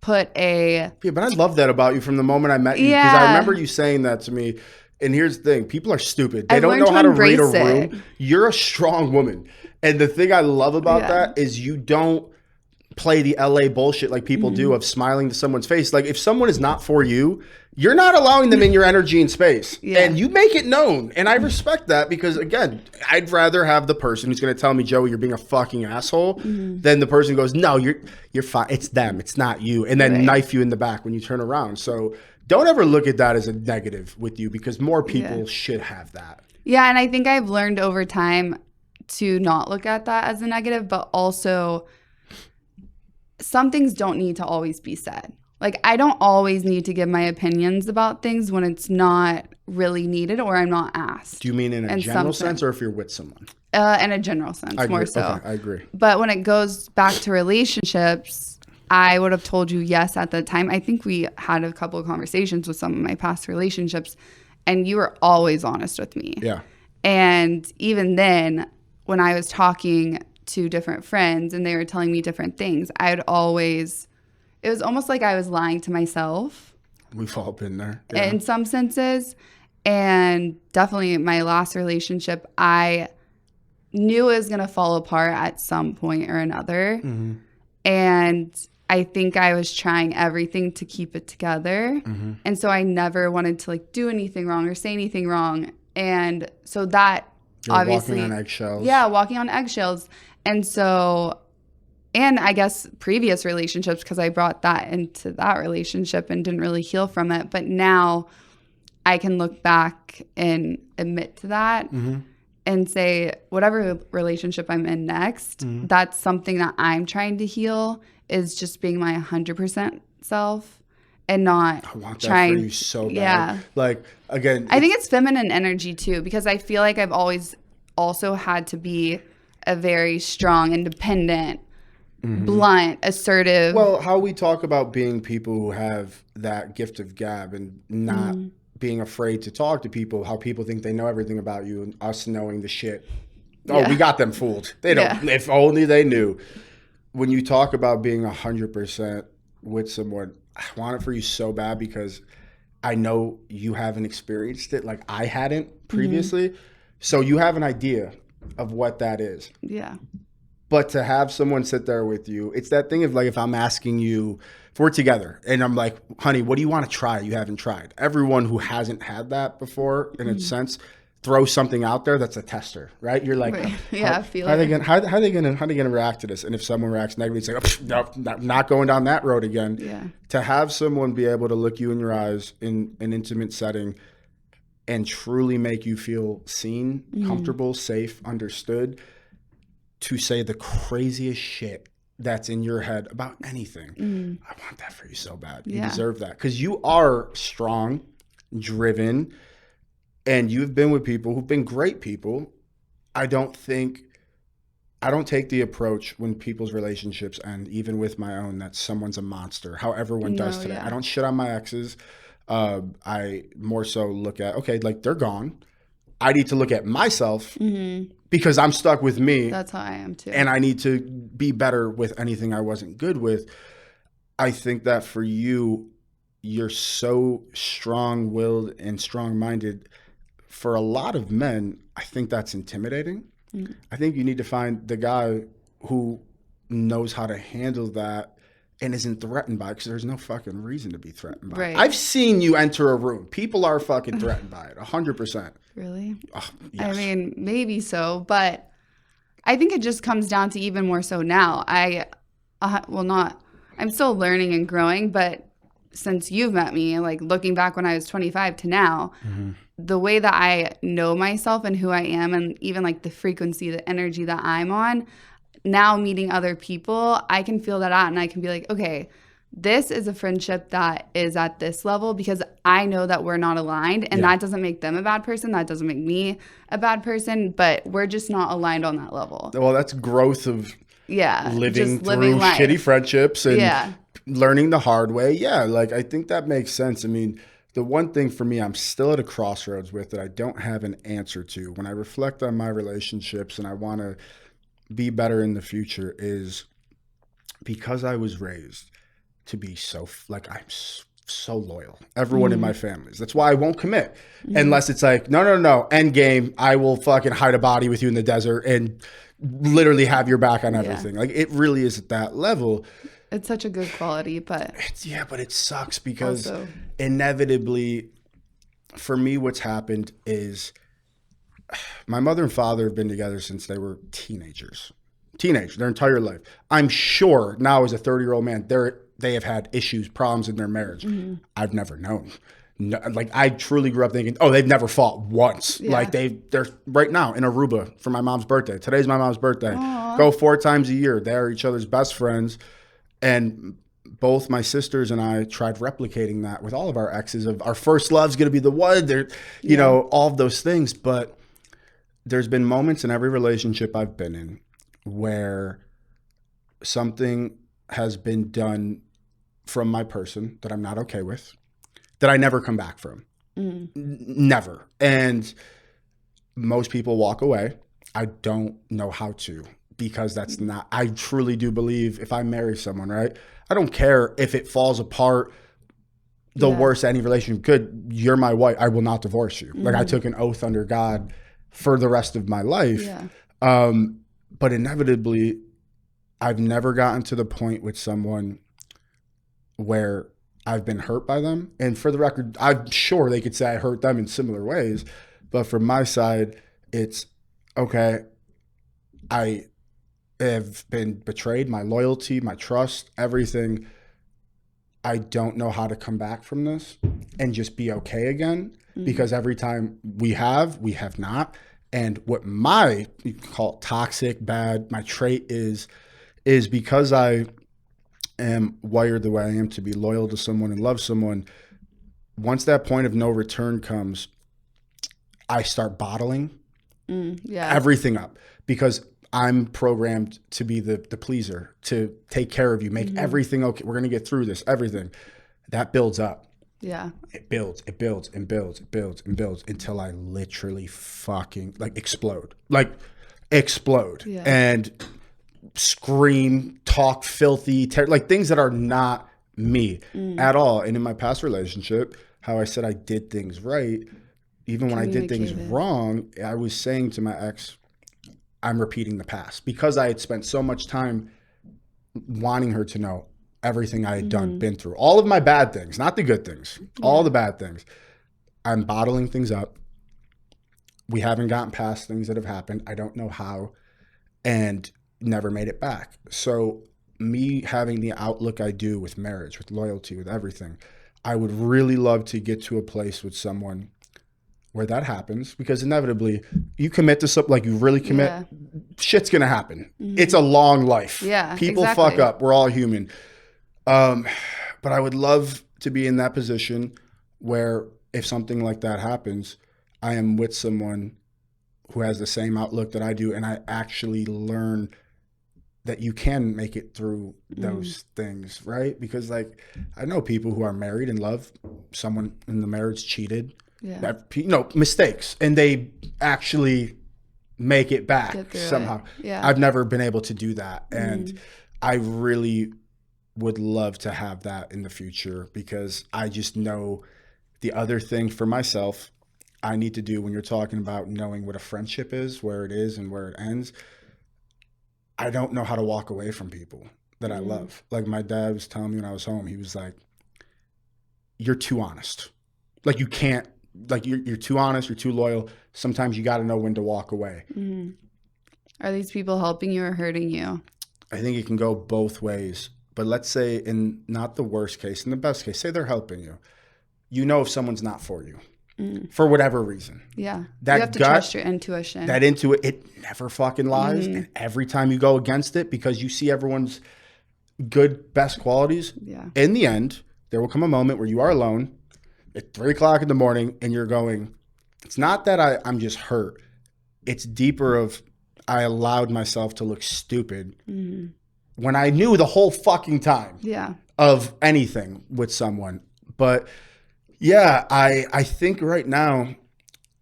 put Yeah, but I love that about you from the moment I met you. Because I remember you saying that to me. And here's the thing. People are stupid. They don't know how to read a room. You're a strong woman. And the thing I love about that is you don't play the LA bullshit like people do of smiling to someone's face. Like if someone is not for you, you're not allowing them in your energy and space. And you make it known. And I respect that because again, I'd rather have the person who's going to tell me, Joey, you're being a fucking asshole than the person who goes, no, you're fine. It's them. It's not you. And then knife you in the back when you turn around. So don't ever look at that as a negative with you because more people should have that. Yeah. And I think I've learned over time to not look at that as a negative, but also some things don't need to always be said. Like I don't always need to give my opinions about things when it's not really needed or I'm not asked. Do you mean in a general sense or if you're with someone? In a general sense, more so. Okay, I agree. But when it goes back to relationships, I would have told you yes at the time. I think we had a couple of conversations with some of my past relationships and you were always honest with me. Yeah. And even then, when I was talking to different friends and they were telling me different things, it was almost like I was lying to myself. We've all been there. In some senses. And definitely my last relationship, I knew it was going to fall apart at some point or another. And I think I was trying everything to keep it together. And so I never wanted to like do anything wrong or say anything wrong. And so that obviously walking on eggshells. Yeah, walking on eggshells. And so, and I guess previous relationships, because I brought that into that relationship and didn't really heal from it. But now I can look back and admit to that and say, whatever relationship I'm in next, that's something that I'm trying to heal is just being my 100% self and not I want that trying for you so bad. Yeah. Like, again. I think it's feminine energy too, because I feel like I've always also had to be a very strong, independent, blunt, assertive. Well, how we talk about being people who have that gift of gab and not being afraid to talk to people, how people think they know everything about you and us knowing the shit. Oh, we got them fooled. They don't. If only they knew. When you talk about being 100% with someone, I want it for you so bad because I know you haven't experienced it like I hadn't previously. So you have an idea of what that is. Yeah. But to have someone sit there with you, it's that thing of like if I'm asking you, if we're together and I'm like, honey, what do you want to try you haven't tried? Everyone who hasn't had that before, in a sense, throw something out there that's a tester, right? You're like, how are they gonna react to this? And if someone reacts negatively, it's like, no, not going down that road again. Yeah. To have someone be able to look you in your eyes in an intimate setting and truly make you feel seen, comfortable, safe, understood, to say the craziest shit that's in your head about anything. I want that for you so bad. You deserve that. Because you are strong, driven, and you've been with people who've been great people. I don't take the approach when people's relationships end, even with my own, that someone's a monster, how everyone does today. I don't shit on my exes. I more so look at, okay, like they're gone. I need to look at myself because I'm stuck with me. That's how I am too. And I need to be better with anything I wasn't good with. I think that for you, you're so strong-willed and strong-minded. For a lot of men, I think that's intimidating. I think you need to find the guy who knows how to handle that and isn't threatened by it, because there's no fucking reason to be threatened by it. I've seen you enter a room. People are fucking threatened by it, 100%. Really? Yes. I mean, maybe so, but I think it just comes down to even more so now. well, not, I'm still learning and growing, but since you've met me, like looking back when I was 25 to now, the way that I know myself and who I am, and even like the frequency, the energy that I'm on, now meeting other people, I can feel that out and I can be like, okay, this is a friendship that is at this level because I know that we're not aligned, and that doesn't make them a bad person. That doesn't make me a bad person, but we're just not aligned on that level. Well, that's growth of living through life. Shitty friendships and learning the hard way. Yeah, like I think that makes sense. I mean, the one thing for me I'm still at a crossroads with that I don't have an answer to when I reflect on my relationships and I want to be better in the future is because I was raised to be I'm so loyal. Everyone in my families. That's why I won't commit unless it's like, no, end game. I will fucking hide a body with you in the desert and literally have your back on everything. Like it really is at that level. It's such a good quality, but but it sucks because inevitably for me, what's happened is my mother and father have been together since they were teenagers, their entire life. I'm sure now as a 30-year-old man, they have had issues, problems in their marriage. I've never known. No, like I truly grew up thinking, oh, they've never fought once. Like they're right now in Aruba for my mom's birthday. Today's my mom's birthday. Aww. Go 4 times a year. They're each other's best friends. And both my sisters and I tried replicating that with all of our exes of our first love's going to be the one. They're, you know, all of those things. But there's been moments in every relationship I've been in where something has been done from my person that I'm not okay with, that I never come back from. Never. And most people walk away. I don't know how to, because that's not, I truly do believe if I marry someone, right? I don't care if it falls apart the worst any relationship could. You're my wife. I will not divorce you. Like I took an oath under God for the rest of my life. But inevitably, I've never gotten to the point with someone where I've been hurt by them. And for the record, I'm sure they could say I hurt them in similar ways. But from my side, it's, okay, I have been betrayed, my loyalty, my trust, everything. I don't know how to come back from this and just be okay again. Because every time we have not. And what you can call it toxic, bad, my trait is because I am wired the way I am to be loyal to someone and love someone. Once that point of no return comes, I start bottling everything up because I'm programmed to be the pleaser, to take care of you, make everything okay. We're going to get through this, everything. That builds up. Yeah. It builds until I literally fucking explode. Yeah. And scream, talk filthy, things that are not me at all. And in my past relationship, how I said I did things right, even when I did things wrong, I was saying to my ex, I'm repeating the past because I had spent so much time wanting her to know everything I had done, been through, all of my bad things, not the good things, all the bad things. I'm bottling things up. We haven't gotten past things that have happened. I don't know how, and never made it back. So me having the outlook I do with marriage, with loyalty, with everything, I would really love to get to a place with someone where that happens, because inevitably you commit to something, you really commit, shit's going to happen. It's a long life. Yeah, people fuck up. We're all human. But I would love to be in that position where if something like that happens, I am with someone who has the same outlook that I do, and I actually learn that you can make it through those things, right? Because I know people who are married and love someone in the marriage cheated, mistakes, and they actually make it back somehow. I've never been able to do that. And I really would love to have that in the future, because I just know the other thing for myself I need to do when you're talking about knowing what a friendship is, where it is and where it ends. I don't know how to walk away from people that I love. My dad was telling me when I was home, he was like, you're too honest. You can't, you're too honest, you're too loyal. Sometimes you got to know when to walk away. Are these people helping you or hurting you? I think it can go both ways. But let's say in not the worst case, in the best case, say they're helping you. You know if someone's not for you for whatever reason. Yeah. That you have to gut, trust your intuition. That it never fucking lies. And every time you go against it, because you see everyone's good, best qualities, in the end, there will come a moment where you are alone at 3 o'clock in the morning and you're going, it's not that I'm just hurt. It's deeper of I allowed myself to look stupid when I knew the whole fucking time of anything with someone. But yeah, I think right now,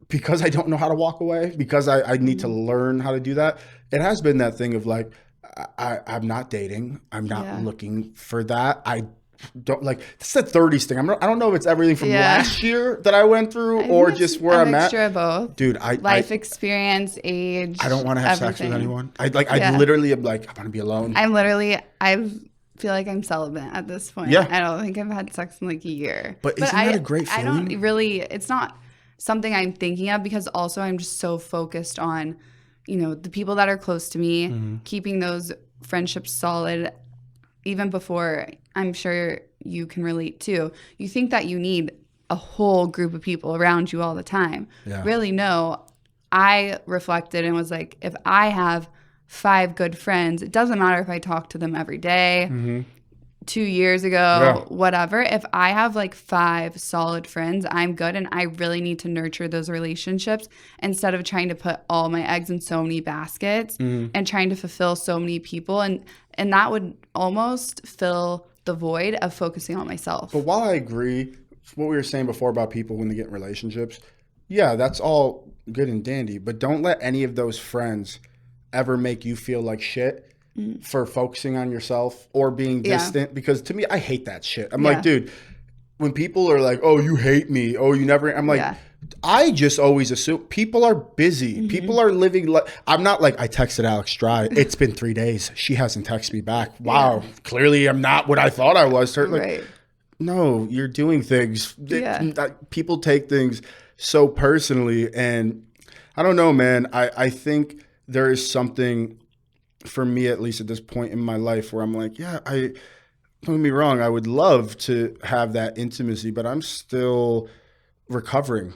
because I don't know how to walk away, because I need to learn how to do that, it has been that thing of like, I'm not dating. I'm not looking for that. I don't like, it's the 30s thing. I don't know if it's everything from last year that I went through or just where I'm at. A mixture of both. Dude, life experience, age. I don't want to have sex with anyone. I literally am like, I want to be alone. I feel like I'm celibate at this point. Yeah. I don't think I've had sex in like a year. But isn't that a great feeling? I don't really, it's not something I'm thinking of because also I'm just so focused on, the people that are close to me, keeping those friendships solid even before. I'm sure you can relate too. You think that you need a whole group of people around you all the time. Yeah. Really, no. I reflected and was like, if I have 5 good friends, it doesn't matter if I talk to them every day, 2 years ago, whatever. If I have like 5 solid friends, I'm good. And I really need to nurture those relationships instead of trying to put all my eggs in so many baskets and trying to fulfill so many people. And that would almost fill the void of focusing on myself. But while I agree with what we were saying before about people when they get in relationships, yeah, that's all good and dandy. But don't let any of those friends ever make you feel like shit for focusing on yourself or being distant. Because to me, I hate that shit. I'm like, dude, when people are like, oh, you hate me. Oh, you never. I'm like, I just always assume people are busy. People are living. I'm not like, I texted Alex Dry. It's been 3 days. She hasn't texted me back. Wow. Clearly I'm not what I thought I was. Like, no, you're doing things. People take things so personally. And I don't know, man. I think there is something for me, at least at this point in my life, where I'm like, don't get me wrong, I would love to have that intimacy, but I'm still recovering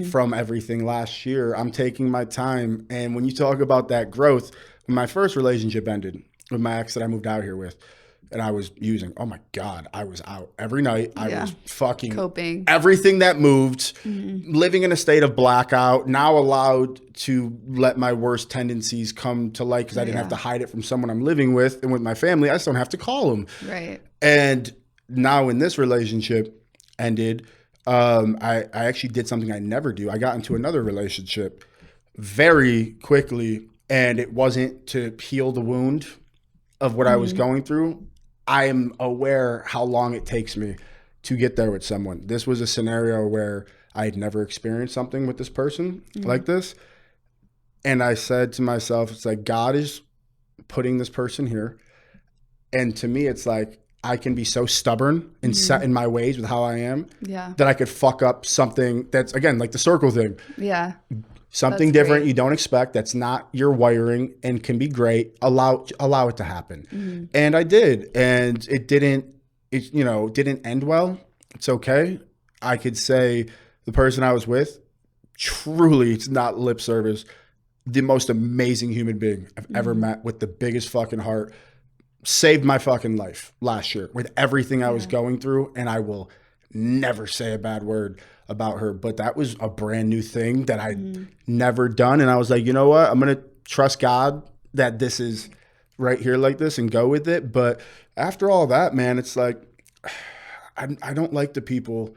from everything last year. I'm taking my time. And when you talk about that growth, when my first relationship ended with my ex that I moved out here with, and I was using, oh my God, I was out every night. I was fucking coping. Everything that moved, living in a state of blackout, now allowed to let my worst tendencies come to light because I didn't have to hide it from someone I'm living with. And with my family, I just don't have to call them. Right. And now when this relationship ended, I actually did something I never do. I got into another relationship very quickly, and it wasn't to heal the wound of what I was going through. I am aware how long it takes me to get there with someone. This was a scenario where I had never experienced something with this person like this. And I said to myself, it's like, God is putting this person here. And to me, it's like, I can be so stubborn and set in my ways with how I am that I could fuck up something that's, again, like the circle thing. Yeah. Something That's different great. you don't expect, that's not your wiring and can be great. Allow it to happen. And I did. And it didn't end well. It's okay. I could say the person I was with, truly, it's not lip service, the most amazing human being I've ever met, with the biggest fucking heart, saved my fucking life last year with everything I was going through. And I will never say a bad word about her, but that was a brand new thing that I'd never done. And I was like, you know what? I'm going to trust God that this is right here like this and go with it. But after all that, man, it's like, I don't like the people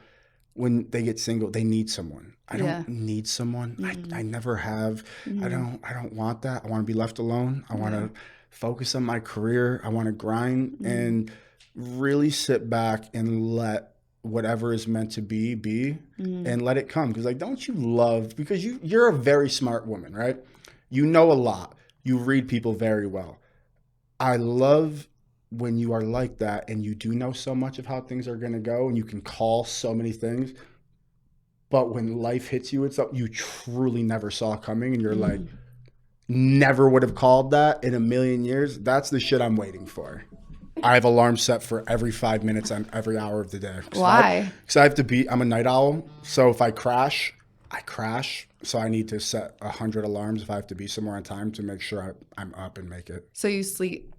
when they get single, they need someone. I don't need someone. I never have. I don't want that. I want to be left alone. I want to focus on my career. I want to grind and really sit back and let whatever is meant to be and let it come. Because like, don't you love, because you're a very smart woman, right? You know a lot. You read people very well. I love when you are like that and you do know so much of how things are going to go and you can call so many things. But when life hits you, it's something you truly never saw coming and you're like, never would have called that in a million years. That's the shit I'm waiting for. I have alarms set for every 5 minutes on every hour of the day. Why? Because I have to be, I'm a night owl. So if I crash. So I need to set 100 alarms if I have to be somewhere on time to make sure I'm up and make it. So you sleep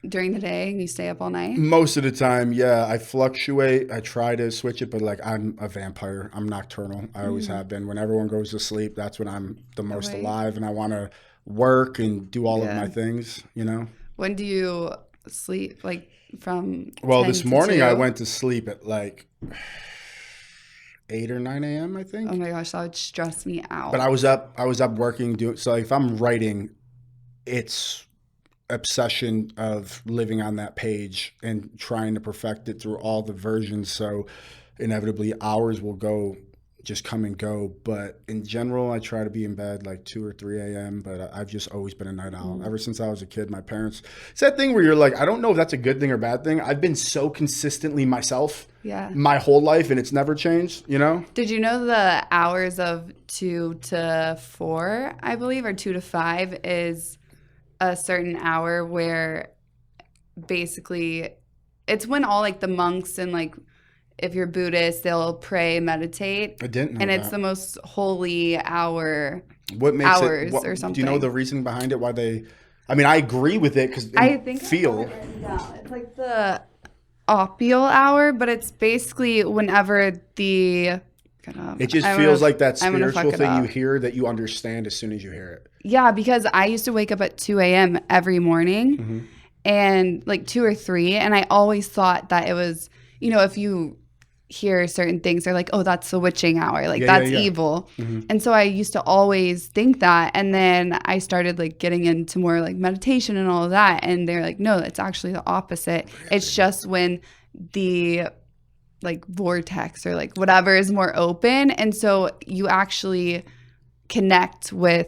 during the day and you stay up all night? Most of the time, yeah. I fluctuate. I try to switch it, but like I'm a vampire. I'm nocturnal. I always have been. When everyone goes to sleep, that's when I'm the most alive and I want to work and do all of my things, you know? When do you sleep? Like from Well, 10 this to morning 2? I went to sleep at like 8 or 9 a.m., I think. Oh my gosh, that would stress me out. But I was up working, so like if I'm writing, it's obsession of living on that page and trying to perfect it through all the versions. So inevitably hours will just come and go. But in general, I try to be in bed like 2 or 3 a.m. But I've just always been a night owl. Ever since I was a kid, my parents, it's that thing where you're like, I don't know if that's a good thing or bad thing. I've been so consistently myself my whole life and it's never changed, you know? Did you know the hours of 2 to 4, I believe, or 2 to 5 is a certain hour where basically it's when all like the monks and like if you're Buddhist, they'll pray, meditate. I didn't know and that. it's the most holy hour. What makes hours or something. Do you know the reasoning behind it? Why they? I mean, I agree with it because I think feel. It's like the oppial hour, but it's basically whenever the. It just feels like that spiritual thing you hear that you understand as soon as you hear it. Yeah, because I used to wake up at 2 a.m. every morning and like 2 or 3. And I always thought that it was, you know, if you hear certain things, they're like, oh, that's the witching hour. Like that's evil. And so I used to always think that. And then I started like getting into more like meditation and all of that. And they're like, no, it's actually the opposite. Really? It's just when the like vortex or like whatever is more open. And so you actually connect with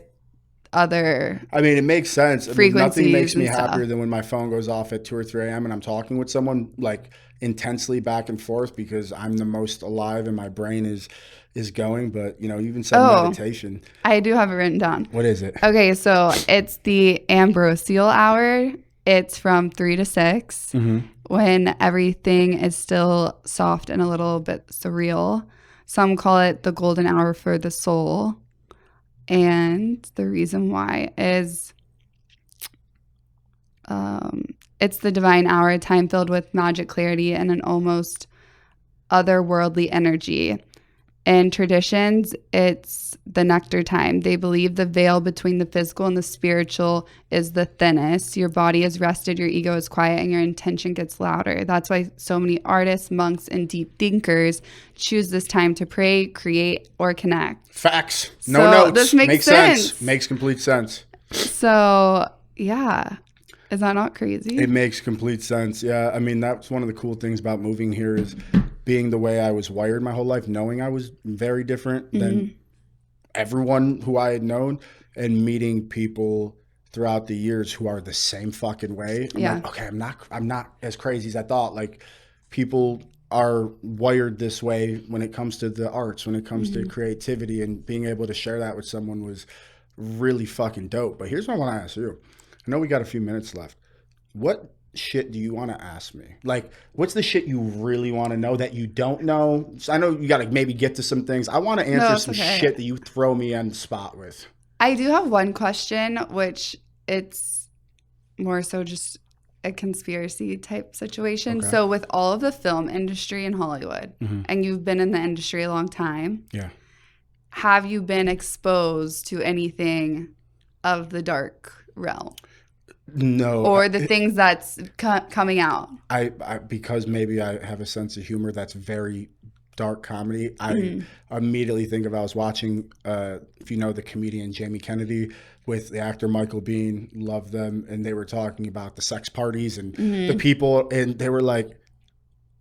other I mean, it makes sense. Frequencies nothing makes me stuff. happier than when my phone goes off at 2 or 3 a.m. and I'm talking with someone like intensely back and forth because I'm the most alive and my brain is going. But, you know, you even said meditation. I do have it written down. What is it? Okay, so it's the ambrosial hour. It's from 3 to 6 when everything is still soft and a little bit surreal. Some call it the golden hour for the soul. And the reason why is it's the divine hour, a time filled with magic, clarity, and an almost otherworldly energy. In traditions, it's the nectar time. They believe the veil between the physical and the spiritual is the thinnest. Your body is rested, your ego is quiet, and your intention gets louder. That's why so many artists, monks, and deep thinkers choose this time to pray, create, or connect. Facts. No notes. This makes sense. Makes complete sense. So, yeah. Is that not crazy? It makes complete sense. Yeah. I mean, that's one of the cool things about moving here is being the way I was wired my whole life, knowing I was very different than everyone who I had known and meeting people throughout the years who are the same fucking way. I'm like, okay, I'm not as crazy as I thought. Like people are wired this way when it comes to the arts, when it comes to creativity, and being able to share that with someone was really fucking dope. But here's what I want to ask you. I know we got a few minutes left. What shit do you want to ask me? Like, what's the shit you really want to know that you don't know? So I know you got to maybe get to some things. I want to answer some shit that you throw me on the spot with. I do have one question, which it's more so just a conspiracy type situation. Okay. So with all of the film industry in Hollywood, and you've been in the industry a long time, have you been exposed to anything of the dark realm? No. Or the things that's coming out? I because maybe I have a sense of humor that's very dark comedy. I immediately think of I was watching, if you know the comedian Jamie Kennedy with the actor Michael Biehn, love them, and they were talking about the sex parties and the people, and they were like,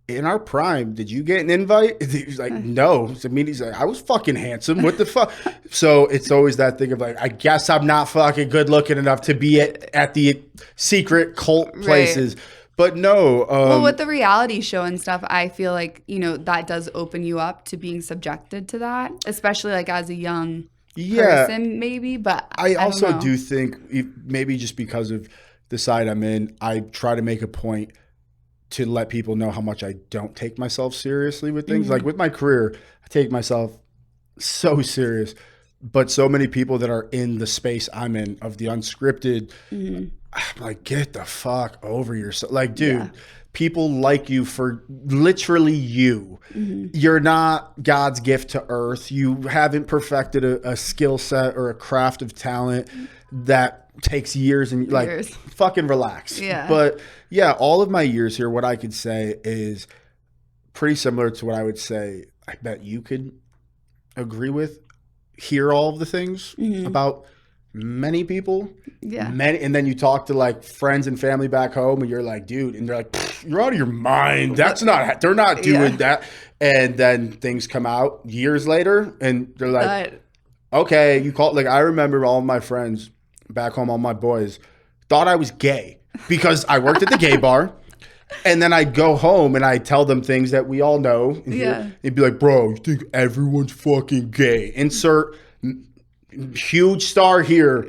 in our prime, did you get an invite? He was like, no. So he's like, I was fucking handsome. What the fuck? So it's always that thing of like, I guess I'm not fucking good looking enough to be at the secret cult places. Right. But no. Well, with the reality show and stuff, I feel like, you know, that does open you up to being subjected to that, especially like as a young person, maybe. But I also don't know. do think maybe just because of the side I'm in, I try to make a point to let people know how much I don't take myself seriously with things. Like with my career, I take myself so serious, but so many people that are in the space I'm in of the unscripted, I'm like, get the fuck over yourself. Like, dude, people like you for literally you. You're not God's gift to earth. You haven't perfected a skill set or a craft of talent that takes years and like fucking relax. But yeah, all of my years here, what I could say is pretty similar to what I would say I bet you could agree with. Hear all of the things about many people, and then you talk to like friends and family back home, and you're like, dude, and they're like, you're out of your mind. That's not. They're not doing that. And then things come out years later, and they're like, okay, you call. Like I remember all of my friends back home, all my boys thought I was gay because I worked at the gay bar. And then I'd go home and I'd tell them things that we all know. And they'd be like, bro, you think everyone's fucking gay? Insert huge star here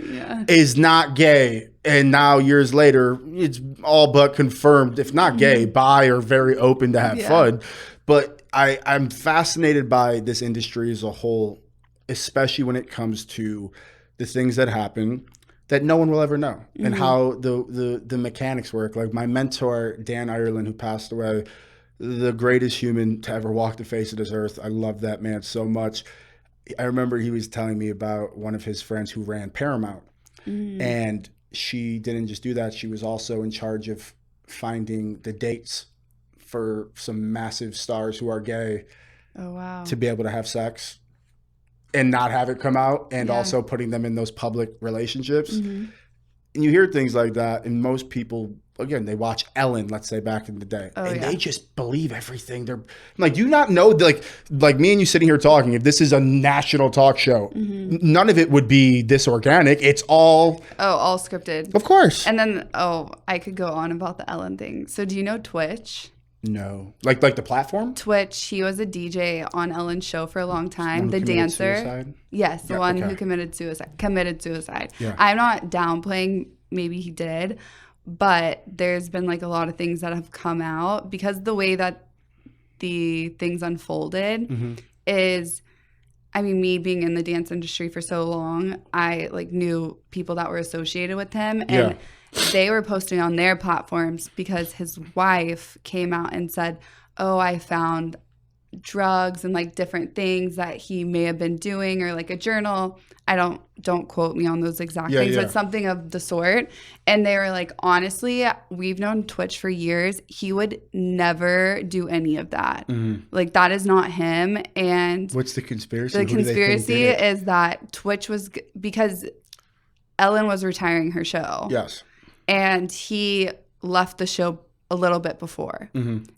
is not gay. And now years later, it's all but confirmed, if not gay, bi or very open to have fun. But I'm fascinated by this industry as a whole, especially when it comes to the things that happen that no one will ever know, and how the mechanics work. Like my mentor, Dan Ireland, who passed away, the greatest human to ever walk the face of this earth. I love that man so much. I remember he was telling me about one of his friends who ran Paramount. And she didn't just do that. She was also in charge of finding the dates for some massive stars who are gay to be able to have sex and not have it come out, and also putting them in those public relationships. And you hear things like that, and most people, again, they watch Ellen, let's say back in the day, and they just believe everything. They're I'm like, do you not know, like me and you sitting here talking, if this is a national talk show, none of it would be this organic. It's all all scripted, of course. And then I could go on about the Ellen thing. So do you know Twitch? No. Like the platform? Twitch, he was a DJ on Ellen's show for a long time. The dancer. Suicide? Yes, the one who committed suicide. Yeah. I'm not downplaying, maybe he did, but there's been like a lot of things that have come out because the way that the things unfolded is, I mean, me being in the dance industry for so long, I like knew people that were associated with him, and they were posting on their platforms because his wife came out and said, oh, I found drugs and like different things that he may have been doing, or like a journal. Don't quote me on those exact things, but something of the sort. And they were like, honestly, we've known Twitch for years. He would never do any of that. Like that is not him. And what's the conspiracy? The conspiracy is that Twitch was because Ellen was retiring her show. Yes. And he left the show a little bit before.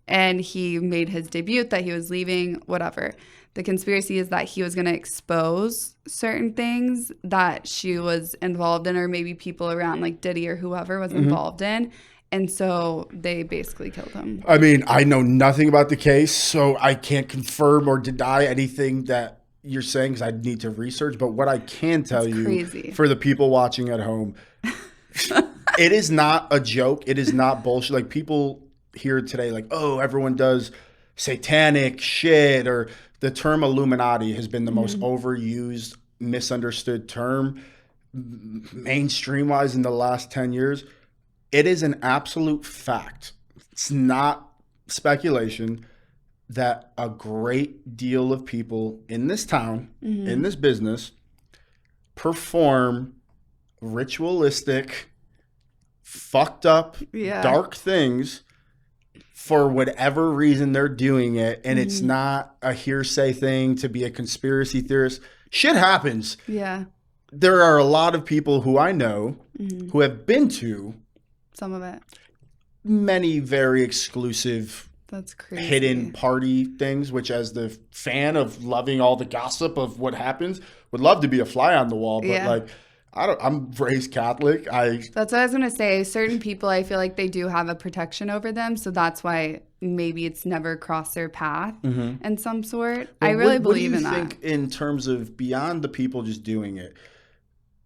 And he made his debut that he was leaving, whatever. The conspiracy is that he was going to expose certain things that she was involved in, or maybe people around like Diddy or whoever was involved in. And so they basically killed him. I mean, I know nothing about the case, so I can't confirm or deny anything that you're saying because I need to research. But what I can tell you for the people watching at home, it is not a joke. It is not bullshit. Like people here today, like, oh, everyone does satanic shit, or the term Illuminati has been the most overused, misunderstood term mainstream wise in the last 10 years. It is an absolute fact. It's not speculation that a great deal of people in this town, in this business, perform ritualistic, fucked up, dark things for whatever reason they're doing it. And it's not a hearsay thing to be a conspiracy theorist. Shit happens. Yeah. There are a lot of people who I know who have been to some of it, many very exclusive, that's crazy, hidden party things, which as the fan of loving all the gossip of what happens, would love to be a fly on the wall. But like, I'm raised Catholic. That's what I was going to say. Certain people, I feel like they do have a protection over them. So that's why maybe it's never crossed their path in some sort. Well, I really what believe in do you that. think in terms of beyond the people just doing it?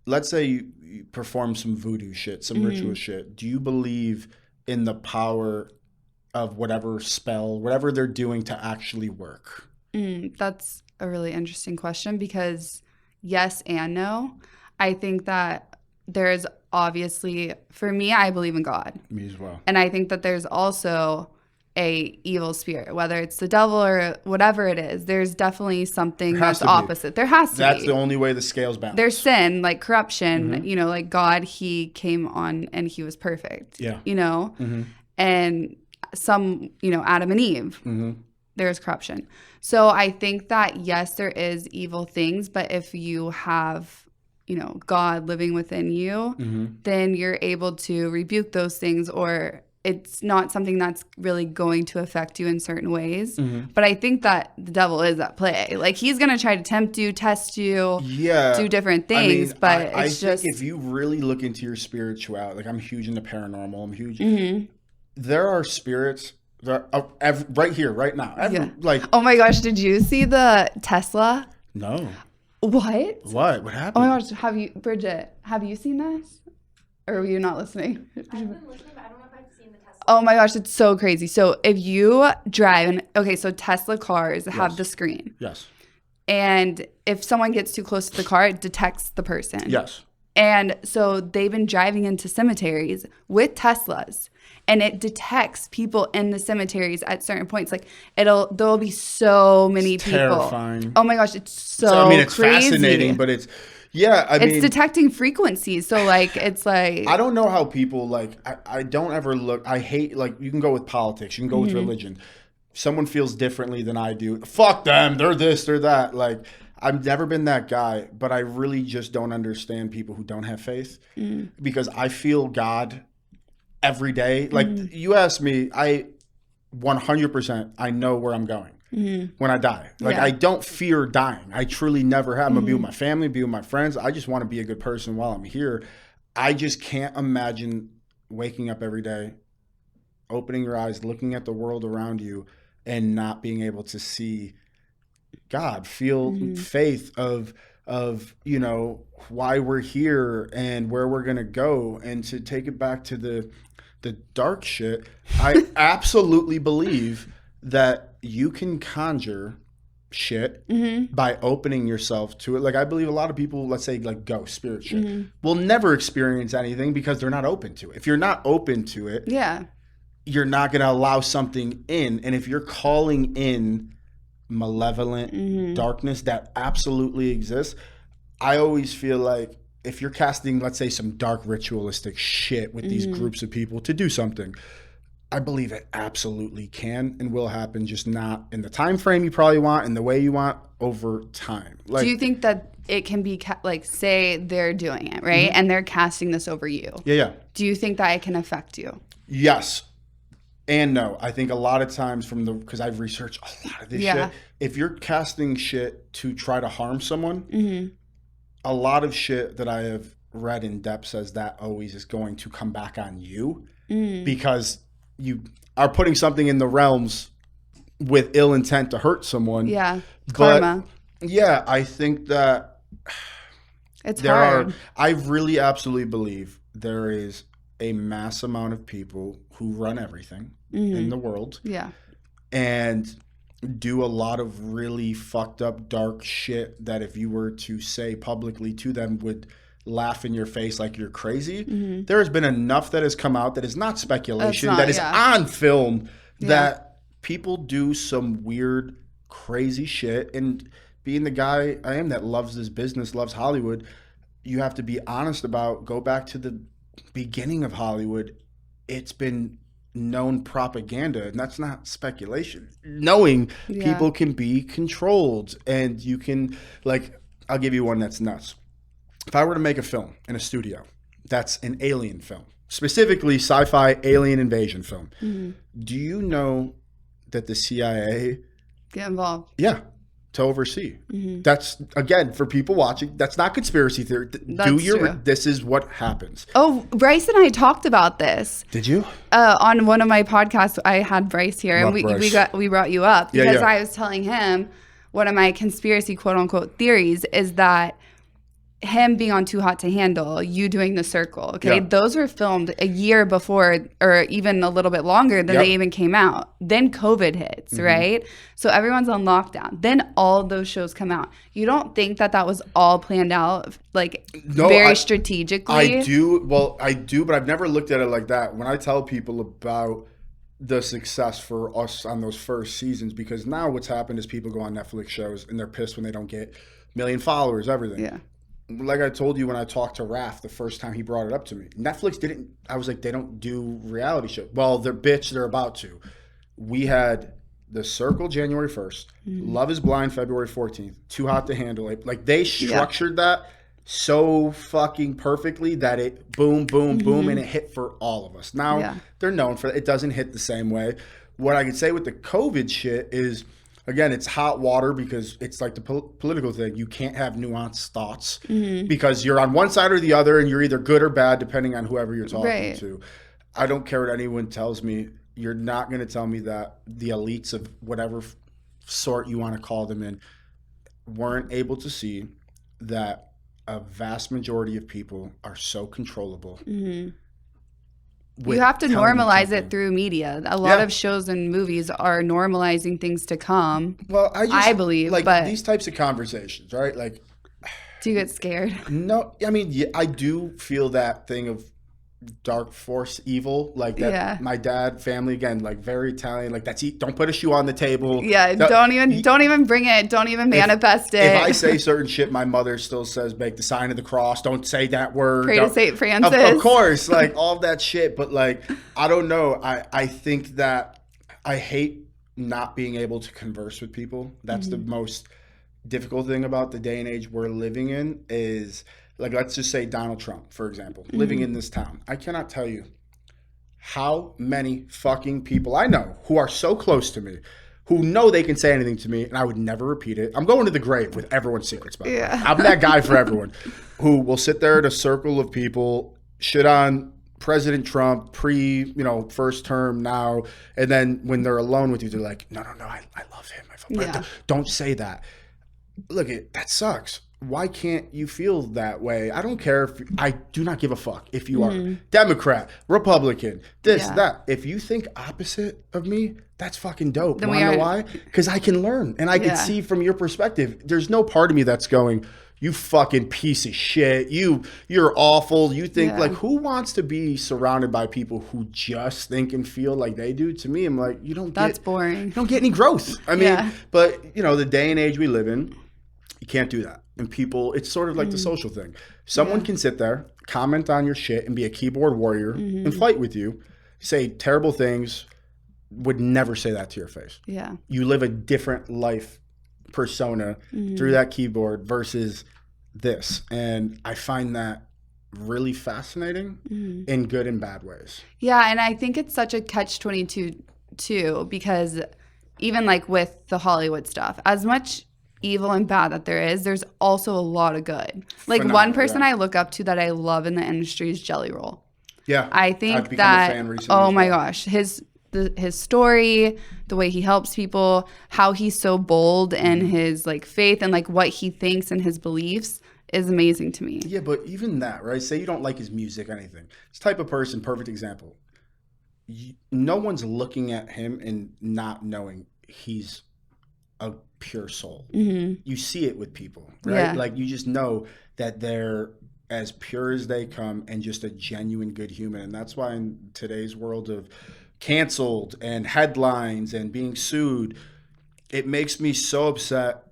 Let's say you perform some voodoo shit, some ritual shit. Do you believe in the power of whatever spell, whatever they're doing to actually work? That's a really interesting question because yes and no. I think that there's obviously, for me, I believe in God. Me as well. And I think that there's also a evil spirit, whether it's the devil or whatever it is. There's definitely something that's opposite. There has to be. That's the only way the scales balance. There's sin, like corruption, like God, he came on and he was perfect. Yeah. And some, Adam and Eve, there's corruption. So I think that, yes, there is evil things, but if you have, God living within you, then you're able to rebuke those things, or it's not something that's really going to affect you in certain ways. But I think that the devil is at play. Like, he's going to try to tempt you, test you, do different things. But I it's just, think if you really look into your spirituality, like I'm huge into paranormal, I'm huge. There are spirits that are right here, right now. Like, oh my gosh, did you see the Tesla? No. What? What happened? Oh my gosh, Bridget, have you seen this? Or were you not listening? I've been listening, but I don't know if I've seen the Tesla. Oh my gosh, it's so crazy. So if you drive, so Tesla cars have the screen. Yes. And if someone gets too close to the car, it detects the person. Yes. And so they've been driving into cemeteries with Teslas, and it detects people in the cemeteries at certain points. Like, there'll be so many people. Terrifying. Oh my gosh, it's so it's crazy. fascinating, but it's detecting frequencies. So like, it's like, I don't know how people I don't ever look. I hate, like, you can go with politics, you can go with religion. Someone feels differently than I do. Fuck them. They're this, they're that. Like, I've never been that guy, but I really just don't understand people who don't have faith because I feel God every day. Like, you ask me, 100%, I know where I'm going when I die. Like, I don't fear dying. I truly never have. I'm going to be with my family, be with my friends. I just want to be a good person while I'm here. I just can't imagine waking up every day, opening your eyes, looking at the world around you, and not being able to see God, feel faith of why we're here and where we're gonna go. And to take it back to the dark shit, I absolutely believe that you can conjure shit by opening yourself to it. Like, I believe a lot of people, let's say like ghost, spirit shit, will never experience anything because they're not open to it. If you're not open to it, you're not gonna allow something in. And if you're calling in malevolent darkness that absolutely exists, I always feel like if you're casting, let's say, some dark ritualistic shit with these groups of people to do something, I believe it absolutely can and will happen, just not in the time frame you probably want and the way you want, over time. Like, do you think that it can be like, say they're doing it, right? And they're casting this over you. Yeah. Do you think that it can affect you? Yes. And no, I think a lot of times because I've researched a lot of this shit, if you're casting shit to try to harm someone, a lot of shit that I have read in depth says that always is going to come back on you because you are putting something in the realms with ill intent to hurt someone. Yeah, karma. Yeah, I think that it's hard. I really absolutely believe there is a mass amount of people who run everything in the world. Yeah. And do a lot of really fucked up, dark shit that if you were to say publicly to them would laugh in your face like you're crazy. There has been enough that has come out that is not speculation, that is on film, that people do some weird, crazy shit. And being the guy I am that loves this business, loves Hollywood, you have to be honest about, go back to the beginning of Hollywood. It's been known propaganda, and that's not speculation. Knowing people can be controlled, and you can, like, I'll give you one that's nuts. If I were to make a film in a studio that's an alien film, specifically sci-fi alien invasion film, do you know that the CIA get involved? Yeah. to oversee. That's, again, for people watching, that's not conspiracy theory. True. This is what happens. Oh, Bryce and I talked about this. Did you? On one of my podcasts. I had Bryce here, and we brought you up because I was telling him one of my conspiracy quote unquote theories is that him being on Too Hot to Handle, you doing The Circle, okay? Yeah. Those were filmed a year before or even a little bit longer than they even came out. Then COVID hits, right? So everyone's on lockdown. Then all of those shows come out. You don't think that was all planned out, like very strategically? I do, but I've never looked at it like that. When I tell people about the success for us on those first seasons, because now what's happened is people go on Netflix shows and they're pissed when they don't get million followers, everything. Yeah. Like I told you when I talked to Raph the first time he brought it up to me, Netflix didn't. I was like, they don't do reality shows. Well, they're about to. We had The Circle January 1st, Love is Blind February 14th, Too Hot to Handle. Like they structured that so fucking perfectly that it boom, boom, boom, and it hit for all of us. Now they're known for it. It doesn't hit the same way. What I can say with the COVID shit is, again, it's hot water because it's like the political thing. You can't have nuanced thoughts because you're on one side or the other, and you're either good or bad depending on whoever you're talking to. I don't care what anyone tells me. You're not going to tell me that the elites of whatever sort you want to call them in weren't able to see that a vast majority of people are so controllable. You have to normalize it through media. A lot of shows and movies are normalizing things to come. Well, I believe, like but these types of conversations, right? Like, do you get scared? No, I mean, I do feel that thing of dark force evil, like that. Yeah. My dad, family, again, like very Italian, like don't put a shoe on the table. Yeah, don't even bring it. Don't even manifest it. If I say certain shit, my mother still says make the sign of the cross. Don't say that word. Pray to St. Francis. Of course, like all of that shit. But like, I don't know. I think that I hate not being able to converse with people. That's the most difficult thing about the day and age we're living in is, like, let's just say Donald Trump, for example, living in this town. I cannot tell you how many fucking people I know who are so close to me, who know they can say anything to me, and I would never repeat it. I'm going to the grave with everyone's secrets, by the way. I'm that guy for everyone who will sit there at a circle of people, shit on President Trump first term now, and then when they're alone with you, they're like, no, I love him. Don't say that. Look, that sucks. Why can't you feel that way? I don't care I do not give a fuck if you are Democrat, Republican, that. If you think opposite of me, that's fucking dope. You know why? Because I can learn and I can see from your perspective. There's no part of me that's going, you fucking piece of shit. You're awful. You think like, who wants to be surrounded by people who just think and feel like they do? To me, I'm like, that's boring. You don't get any growth. I mean, but the day and age we live in, you can't do that. And people, it's sort of like the social thing. Someone can sit there, comment on your shit, and be a keyboard warrior and fight with you, say terrible things, would never say that to your face. Yeah. You live a different life persona through that keyboard versus this. And I find that really fascinating in good and bad ways. Yeah, and I think it's such a catch-22 too, because even like with the Hollywood stuff, as much evil and bad that there's also a lot of good. Like one person I look up to that I love in the industry is Jelly Roll. Yeah. I think that, oh my gosh, his story, the way he helps people, how he's so bold in his like faith and like what he thinks and his beliefs is amazing to me. Yeah, but even that, right? Say you don't like his music, anything. This type of person, perfect example. No one's looking at him and not knowing he's a pure soul. You see it with people, right? Like you just know that they're as pure as they come and just a genuine good human. And that's why in today's world of canceled and headlines and being sued, it makes me so upset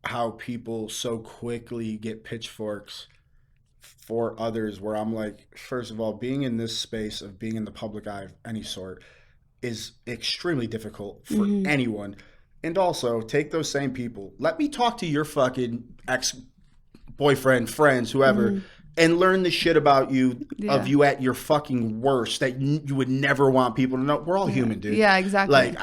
how people so quickly get pitchforks for others, where I'm like, first of all, being in this space of being in the public eye of any sort is extremely difficult for anyone. And also, take those same people. Let me talk to your fucking ex-boyfriend, friends, whoever. and learn the shit about you Yeah. of you at your fucking worst that you would never want people to know. We're all human, dude. Yeah, exactly. Like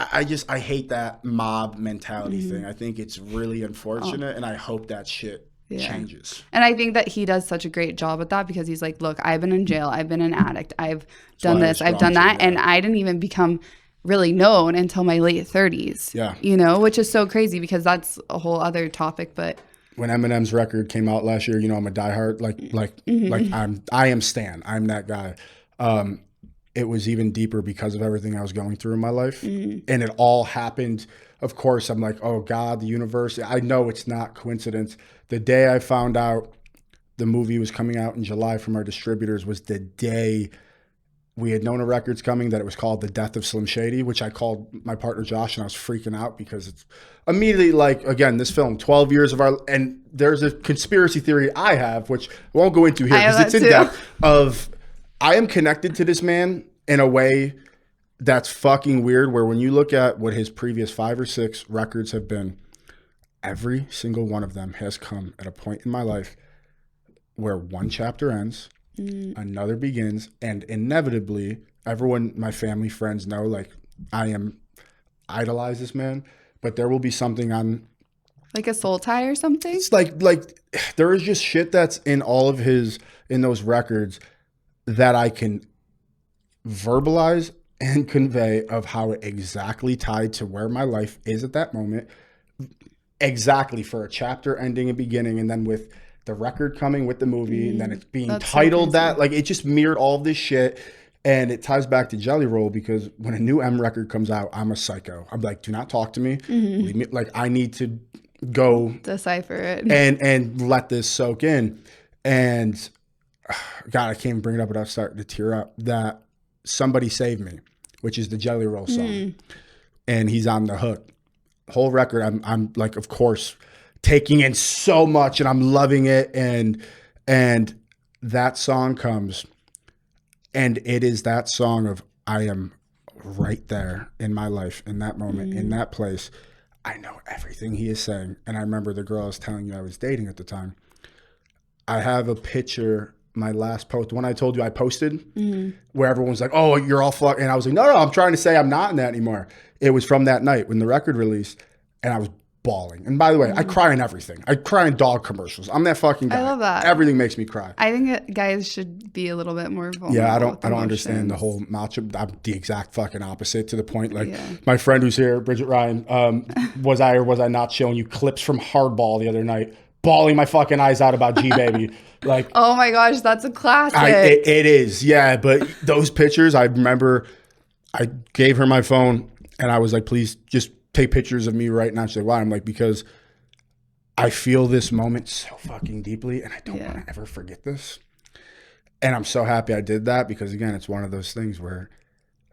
I hate that mob mentality thing. I think it's really unfortunate, and I hope that shit changes. And I think that he does such a great job at that because he's like, look, I've been in jail, I've been an addict, I've done why I this, was I've done strong that, too, and I didn't even become really known until my late 30s. Yeah. You know, which is so crazy because that's a whole other topic, but When Eminem's record came out last year, you know, I'm a diehard, I am Stan. I'm that guy. It was even deeper because of everything I was going through in my life. And it all happened. Of course, I'm like, oh God, the universe. I know it's not coincidence. The day I found out the movie was coming out in July from our distributors was the day we had known a record's coming, that it was called The Death of Slim Shady, which I called my partner Josh, and I was freaking out because it's immediately like, again, this film, 12 years of our, and there's a conspiracy theory I have, which I won't go into here because it's in depth, of I am connected to this man in a way that's fucking weird, where when you look at what his previous 5 or 6 records have been, every single one of them has come at a point in my life where one chapter ends, another begins, and inevitably, everyone, my family, friends know, like, idolize this man, but there will be something on, like a soul tie or something. it's like there is just shit that's in all of in those records that I can verbalize and convey of how it exactly tied to where my life is at that moment, exactly for a chapter ending and beginning, and then with the record coming with the movie, and then it's being titled that, like, it just mirrored all of this shit. And it ties back to Jelly Roll, because when a new M record comes out, I'm a psycho. I'm like, do not talk to me. Leave me. Like, I need to go Decipher it. and let this soak in. And God, I can't even bring it up without starting to tear up. That Somebody Save Me, which is the Jelly Roll song, and he's on the hook. Whole record, I'm like, of course, taking in so much, and I'm loving it. And that song comes, and it is that song of, I am right there in my life, in that moment, in that place. I know everything he is saying. And I remember the girl I was telling you I was dating at the time. I have a picture, my last post, when I told you I posted, where everyone's like, oh, you're all fucked. And I was like, no, I'm trying to say I'm not in that anymore. It was from that night when the record released, and I was bawling. And by the way, I cry in everything. I cry in dog commercials. I'm that fucking guy. I love that. Everything makes me cry. I think that guys should be a little bit more vulnerable. Yeah, I don't with understand the emotions. whole macho. I'm the exact fucking opposite, to the point. Like, my friend who's here, Bridget Ryan, was I or was I not showing you clips from Hardball the other night, bawling my fucking eyes out about G Baby. Like, Oh my gosh, that's a classic. it is, yeah. But those pictures, I remember, I gave her my phone and I was like, please just take pictures of me right now. She's like, why? I'm like, because I feel this moment so fucking deeply, and I don't want to ever forget this. And I'm so happy I did that, because again, it's one of those things where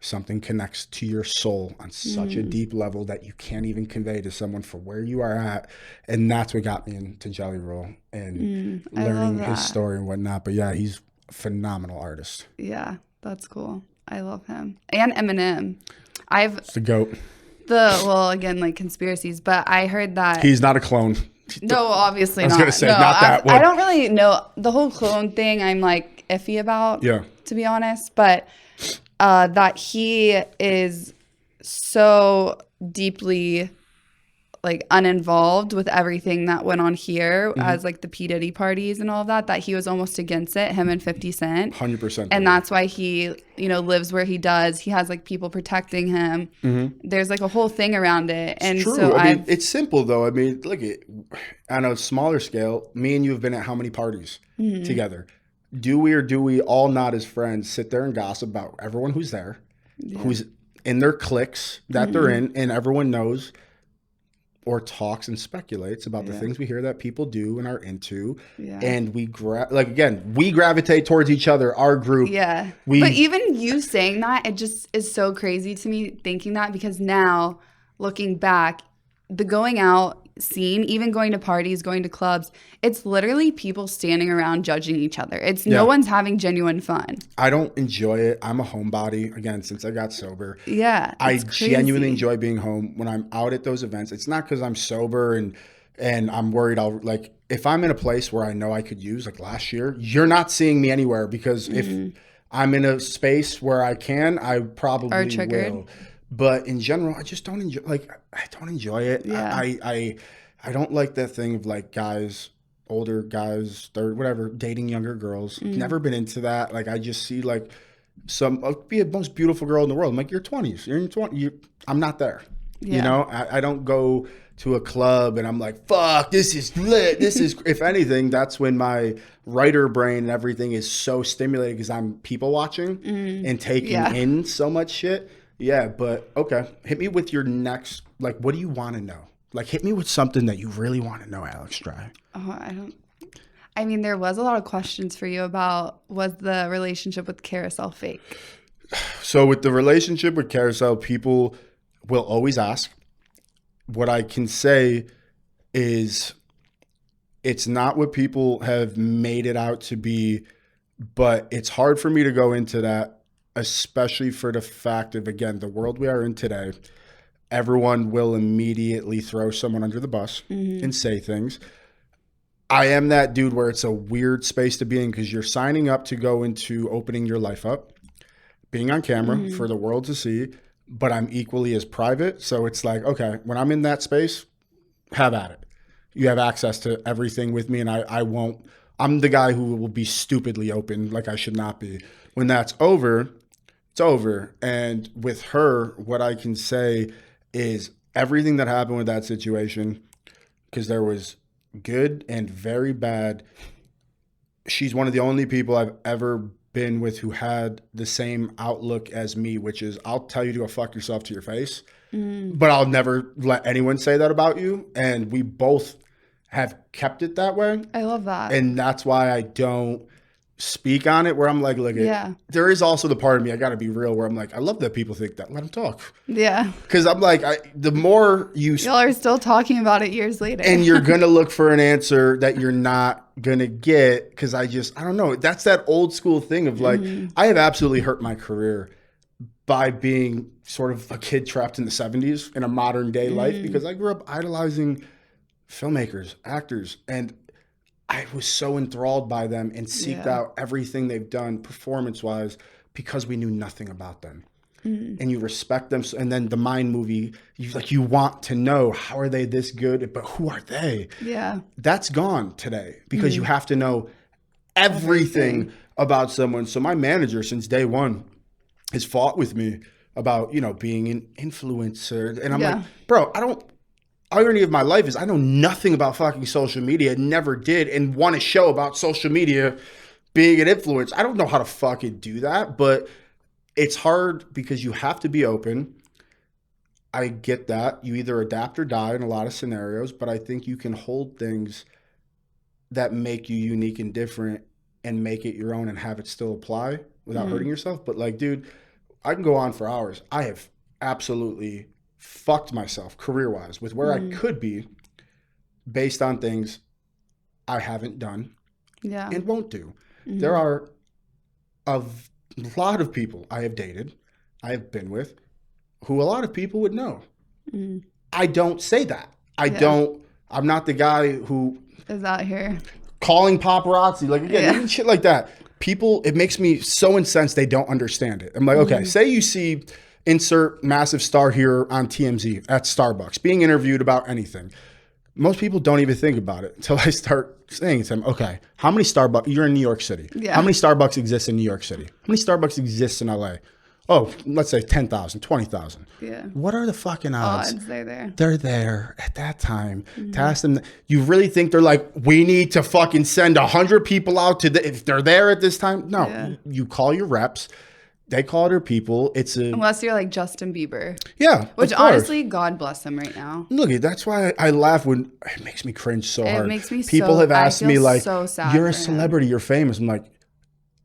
something connects to your soul on such a deep level that you can't even convey to someone for where you are at. And that's what got me into Jelly Roll and learning his story and whatnot. But yeah, he's a phenomenal artist. Yeah, that's cool. I love him. And Eminem. It's the GOAT. Well, again, like conspiracies, but I heard that. He's not a clone. No, obviously not. I was going to say, No, not that one. I don't really know. The whole clone thing, I'm like iffy about, to be honest. But that he is so deeply like uninvolved with everything that went on here as like the P. Diddy parties and all of that, that he was almost against it, him and 50 Cent. 100%. And that's why he, lives where he does. He has like people protecting him. There's like a whole thing around it. And true. so I mean, it's simple though. I mean, look at, on a smaller scale, me and you have been at how many parties together? Do we or do we all not as friends sit there and gossip about everyone who's there, who's in their cliques that they're in, and everyone knows or talks and speculates about the things we hear that people do and are into. And we we gravitate towards each other, our group. Yeah. But even you saying that, it just is so crazy to me thinking that, because now looking back, the going out scene, even going to parties, going to clubs, it's literally people standing around judging each other. It's no one's having genuine fun. I don't enjoy it. I'm a homebody, again, since I got sober. Yeah. I genuinely enjoy being home when I'm out at those events. It's not because I'm sober and and I'm worried I'll like if I'm in a place where I know I could use like last year, you're not seeing me anywhere because if I'm in a space where I can, I probably will. But in general, I just don't enjoy I don't enjoy it. Yeah. I don't like that thing of like guys, older guys, third whatever, dating younger girls. Never been into that. Like I just see like be the most beautiful girl in the world. I'm like, you're 20s. You're in 20. I'm not there. Yeah. You know, I don't go to a club and I'm like, fuck, this is lit. This is, if anything, that's when my writer brain and everything is so stimulated because I'm people watching and taking in so much shit. Yeah, but okay. Hit me with your next, like, what do you want to know? Like, hit me with something that you really want to know, Alex Dry. Oh, I mean, there was a lot of questions for you about was the relationship with Carousel fake? So with the relationship with Carousel, people will always ask. What I can say is it's not what people have made it out to be, but it's hard for me to go into that, especially for the fact of, again, the world we are in today. Everyone will immediately throw someone under the bus and say things. I am that dude where it's a weird space to be in because you're signing up to go into opening your life up, being on camera for the world to see, but I'm equally as private. So it's like, okay, when I'm in that space, have at it. You have access to everything with me and I won't, I'm the guy who will be stupidly open like I should not be. When that's over, it's over. And with her, what I can say is everything that happened with that situation, because there was good and very bad. She's one of the only people I've ever been with who had the same outlook as me, which is I'll tell you to go fuck yourself to your face, but I'll never let anyone say that about you. And we both have kept it that way. I love that. And that's why I don't speak on it where I'm like, look, there is also the part of me, I got to be real, where I'm like, I love that people think that. Let them talk. Yeah. Because I'm like, the more y'all are still talking about it years later. And you're going to look for an answer that you're not going to get. Because I don't know. That's that old school thing of like, I have absolutely hurt my career by being sort of a kid trapped in the 70s in a modern day life because I grew up idolizing filmmakers, actors, and I was so enthralled by them and seeked out everything they've done performance-wise because we knew nothing about them. And you respect them. And then the Mind movie, you want to know, how are they this good? But who are they? Yeah. That's gone today because you have to know everything about someone. So my manager since day one has fought with me about, being an influencer. And I'm like, bro, irony of my life is I know nothing about fucking social media, never did, and want to show about social media being an influence. I don't know how to fucking do that, but it's hard because you have to be open. I get that. You either adapt or die in a lot of scenarios, but I think you can hold things that make you unique and different and make it your own and have it still apply without hurting yourself. But like, dude, I can go on for hours. I have absolutely fucked myself career-wise with where I could be based on things I haven't done and won't do. There are a lot of people I have dated, I have been with, who a lot of people would know. I don't say that. I'm not the guy who is out here calling paparazzi, like again, shit like that. People, it makes me so incensed they don't understand it. I'm like, okay, say you see insert massive star here on TMZ at Starbucks being interviewed about anything. Most people don't even think about it until I start saying to them, okay, how many Starbucks, you're in New York City. Yeah. How many Starbucks exist in New York City? How many Starbucks exist in LA? Oh, let's say 10,000, 20,000. Yeah. What are the fucking odds? They're there. They're there at that time to ask them. You really think they're like, we need to fucking send 100 people out if they're there at this time? No, you call your reps. They call their people. Unless you're like Justin Bieber. Yeah. Which honestly, God bless him right now. Look, that's why I laugh when it makes me cringe so hard. It makes me people have asked me like, so sad you're a celebrity, you're famous. I'm like,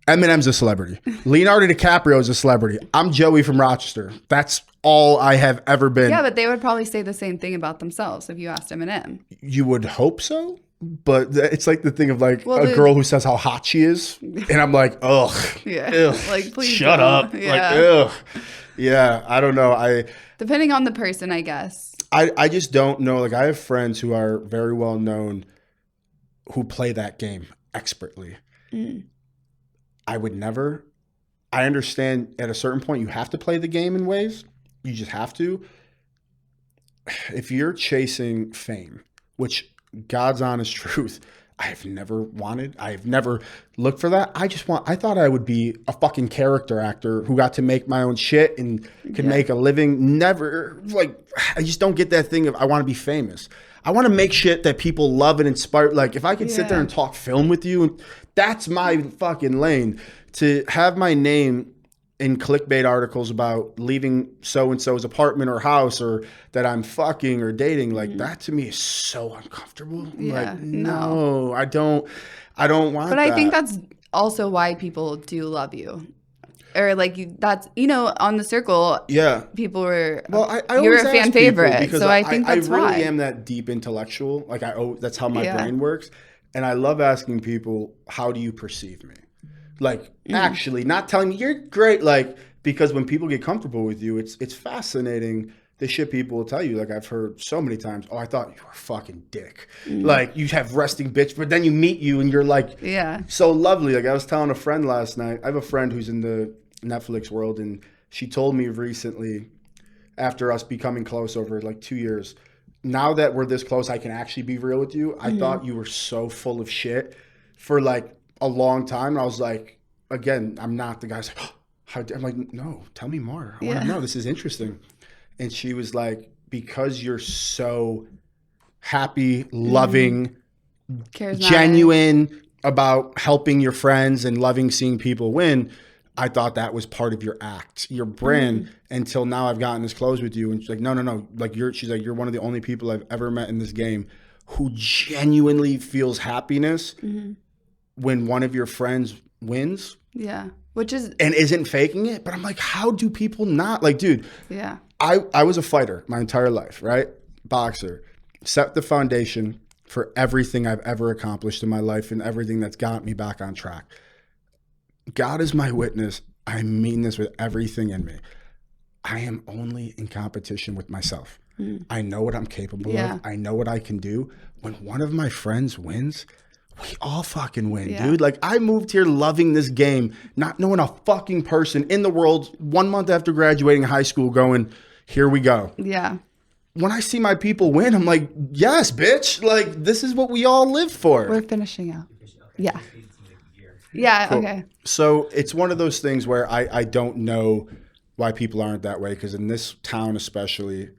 Eminem's a celebrity. Leonardo DiCaprio is a celebrity. I'm Joey from Rochester. That's all I have ever been. Yeah, but they would probably say the same thing about themselves if you asked Eminem. You would hope so. But it's like the thing of like a girl who says how hot she is. And I'm like, ugh. Yeah. Ugh, like, please shut up. Yeah. Like, ugh. Yeah, I don't know. Depending on the person, I guess. I just don't know. Like, I have friends who are very well known who play that game expertly. I would never. I understand at a certain point you have to play the game in ways. You just have to. If you're chasing fame, which God's honest truth, I have never wanted. I have never looked for that. I thought I would be a fucking character actor who got to make my own shit and could make a living. Never, like, I just don't get that thing of I want to be famous. I want to make shit that people love and inspire. Like, if I could sit there and talk film with you, that's my fucking lane. To have my name in clickbait articles about leaving so-and-so's apartment or house, or that I'm fucking or dating, like that to me is so uncomfortable. Like, no, I don't want that. But I think that's also why people do love you. Or like that's, on The Circle, people were, you're a fan favorite. So I think that's why. I really am that deep intellectual. Like that's how my brain works. And I love asking people, how do you perceive me? Like, actually, not telling me you're great. Like, because when people get comfortable with you, it's fascinating the shit people will tell you. Like, I've heard so many times, oh, I thought you were a fucking dick. Like, you have resting bitch, but then you meet you and you're like, so lovely. Like, I was telling a friend last night, I have a friend who's in the Netflix world, and she told me recently, after us becoming close over like 2 years, now that we're this close, I can actually be real with you. I thought you were so full of shit for like a long time. And I was like, again, I'm not the guy who's like, I'm like, no, tell me more. I want to know. This is interesting. And she was like, because you're so happy, loving, charismatic, genuine about helping your friends and loving seeing people win, I thought that was part of your act, your brand, until now I've gotten this close with you. And she's like, no. Like, she's like, you're one of the only people I've ever met in this game who genuinely feels happiness when one of your friends wins. Yeah. Which is... And isn't faking it. But I'm like, how do people not? Like, dude. Yeah. I was a fighter my entire life, right? Boxer. Set the foundation for everything I've ever accomplished in my life and everything that's got me back on track. God is my witness. I mean this with everything in me. I am only in competition with myself. I know what I'm capable of. I know what I can do. When one of my friends wins, we all fucking win, dude. Like, I moved here loving this game, not knowing a fucking person in the world 1 month after graduating high school going, here we go. Yeah. When I see my people win, I'm like, yes, bitch. Like, this is what we all live for. We're finishing out. Yeah. Yeah, cool. Okay. So it's one of those things where I don't know why people aren't that way, because in this town especially,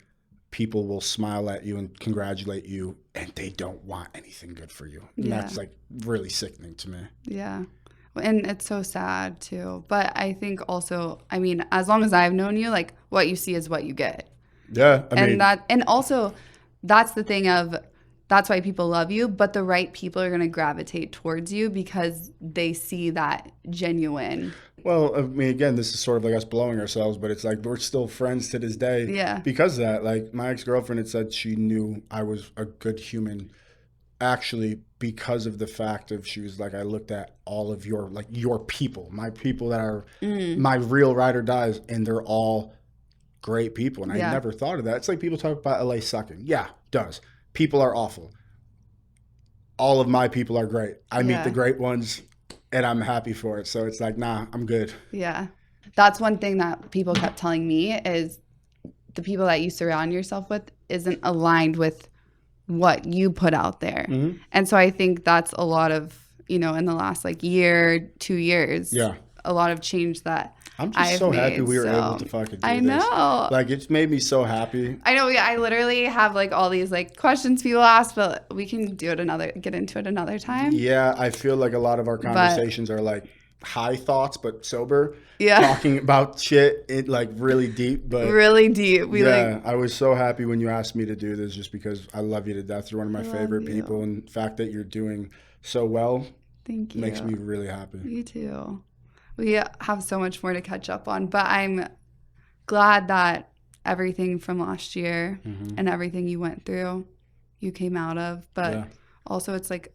people will smile at you and congratulate you, and they don't want anything good for you. And that's like really sickening to me. Yeah. And it's so sad too. But I think also, I mean, as long as I've known you, like, what you see is what you get. Yeah. And also that's the thing of, that's why people love you, but the right people are going to gravitate towards you because they see that genuine. Well, I mean, again, this is sort of like us blowing ourselves, but it's like we're still friends to this day. Yeah. Because of that. Like, my ex-girlfriend had said she knew I was a good human, actually, because of the fact of, she was like, I looked at all of your people, my people that are my real ride or dies, and they're all great people. And I never thought of that. It's like people talk about LA sucking. Yeah, it does. People are awful. All of my people are great. I meet the great ones, and I'm happy for it. So it's like, nah, I'm good. Yeah. That's one thing that people kept telling me is the people that you surround yourself with isn't aligned with what you put out there. Mm-hmm. And so I think that's a lot of, in the last like year, 2 years, a lot of change that I'm just so happy we were able to fucking do this. I know. Like, it's made me so happy. I know. Yeah, I literally have like all these like questions people ask, but we can get into it another time. Yeah, I feel like a lot of our conversations are like high thoughts, but sober. Yeah. Talking about shit, like really deep. But really deep. I was so happy when you asked me to do this, just because I love you to death. You're one of my favorite people, and the fact that you're doing so well, thank you, makes me really happy. You too. We have so much more to catch up on, but I'm glad that everything from last year and everything you went through, you came out of. But also it's like,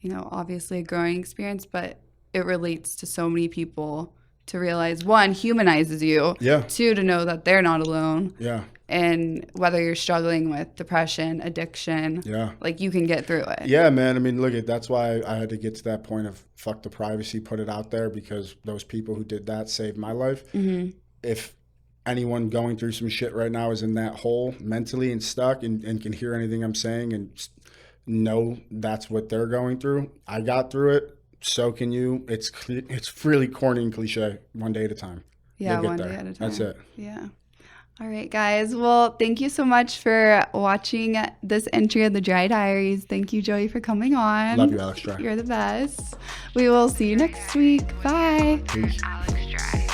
obviously a growing experience, but it relates to so many people to realize, one, humanizes you. Yeah. Two, to know that they're not alone. Yeah. And whether you're struggling with depression, addiction, Yeah. like you can get through it. Yeah, man. I mean, look, that's why I had to get to that point of fuck the privacy, put it out there, because those people who did that saved my life. Mm-hmm. If anyone going through some shit right now is in that hole mentally and stuck and can hear anything I'm saying and know that's what they're going through, I got through it. So can you. It's really corny and cliche. One day at a time. Yeah, You'll get one there. day at a time. That's it. Yeah. All right, guys. Well, thank you so much for watching this entry of the Dry Diaries. Thank you, Joey, for coming on. Love you, Alex Dry. You're the best. We will see you next week. Bye. Peace. Alex Dry.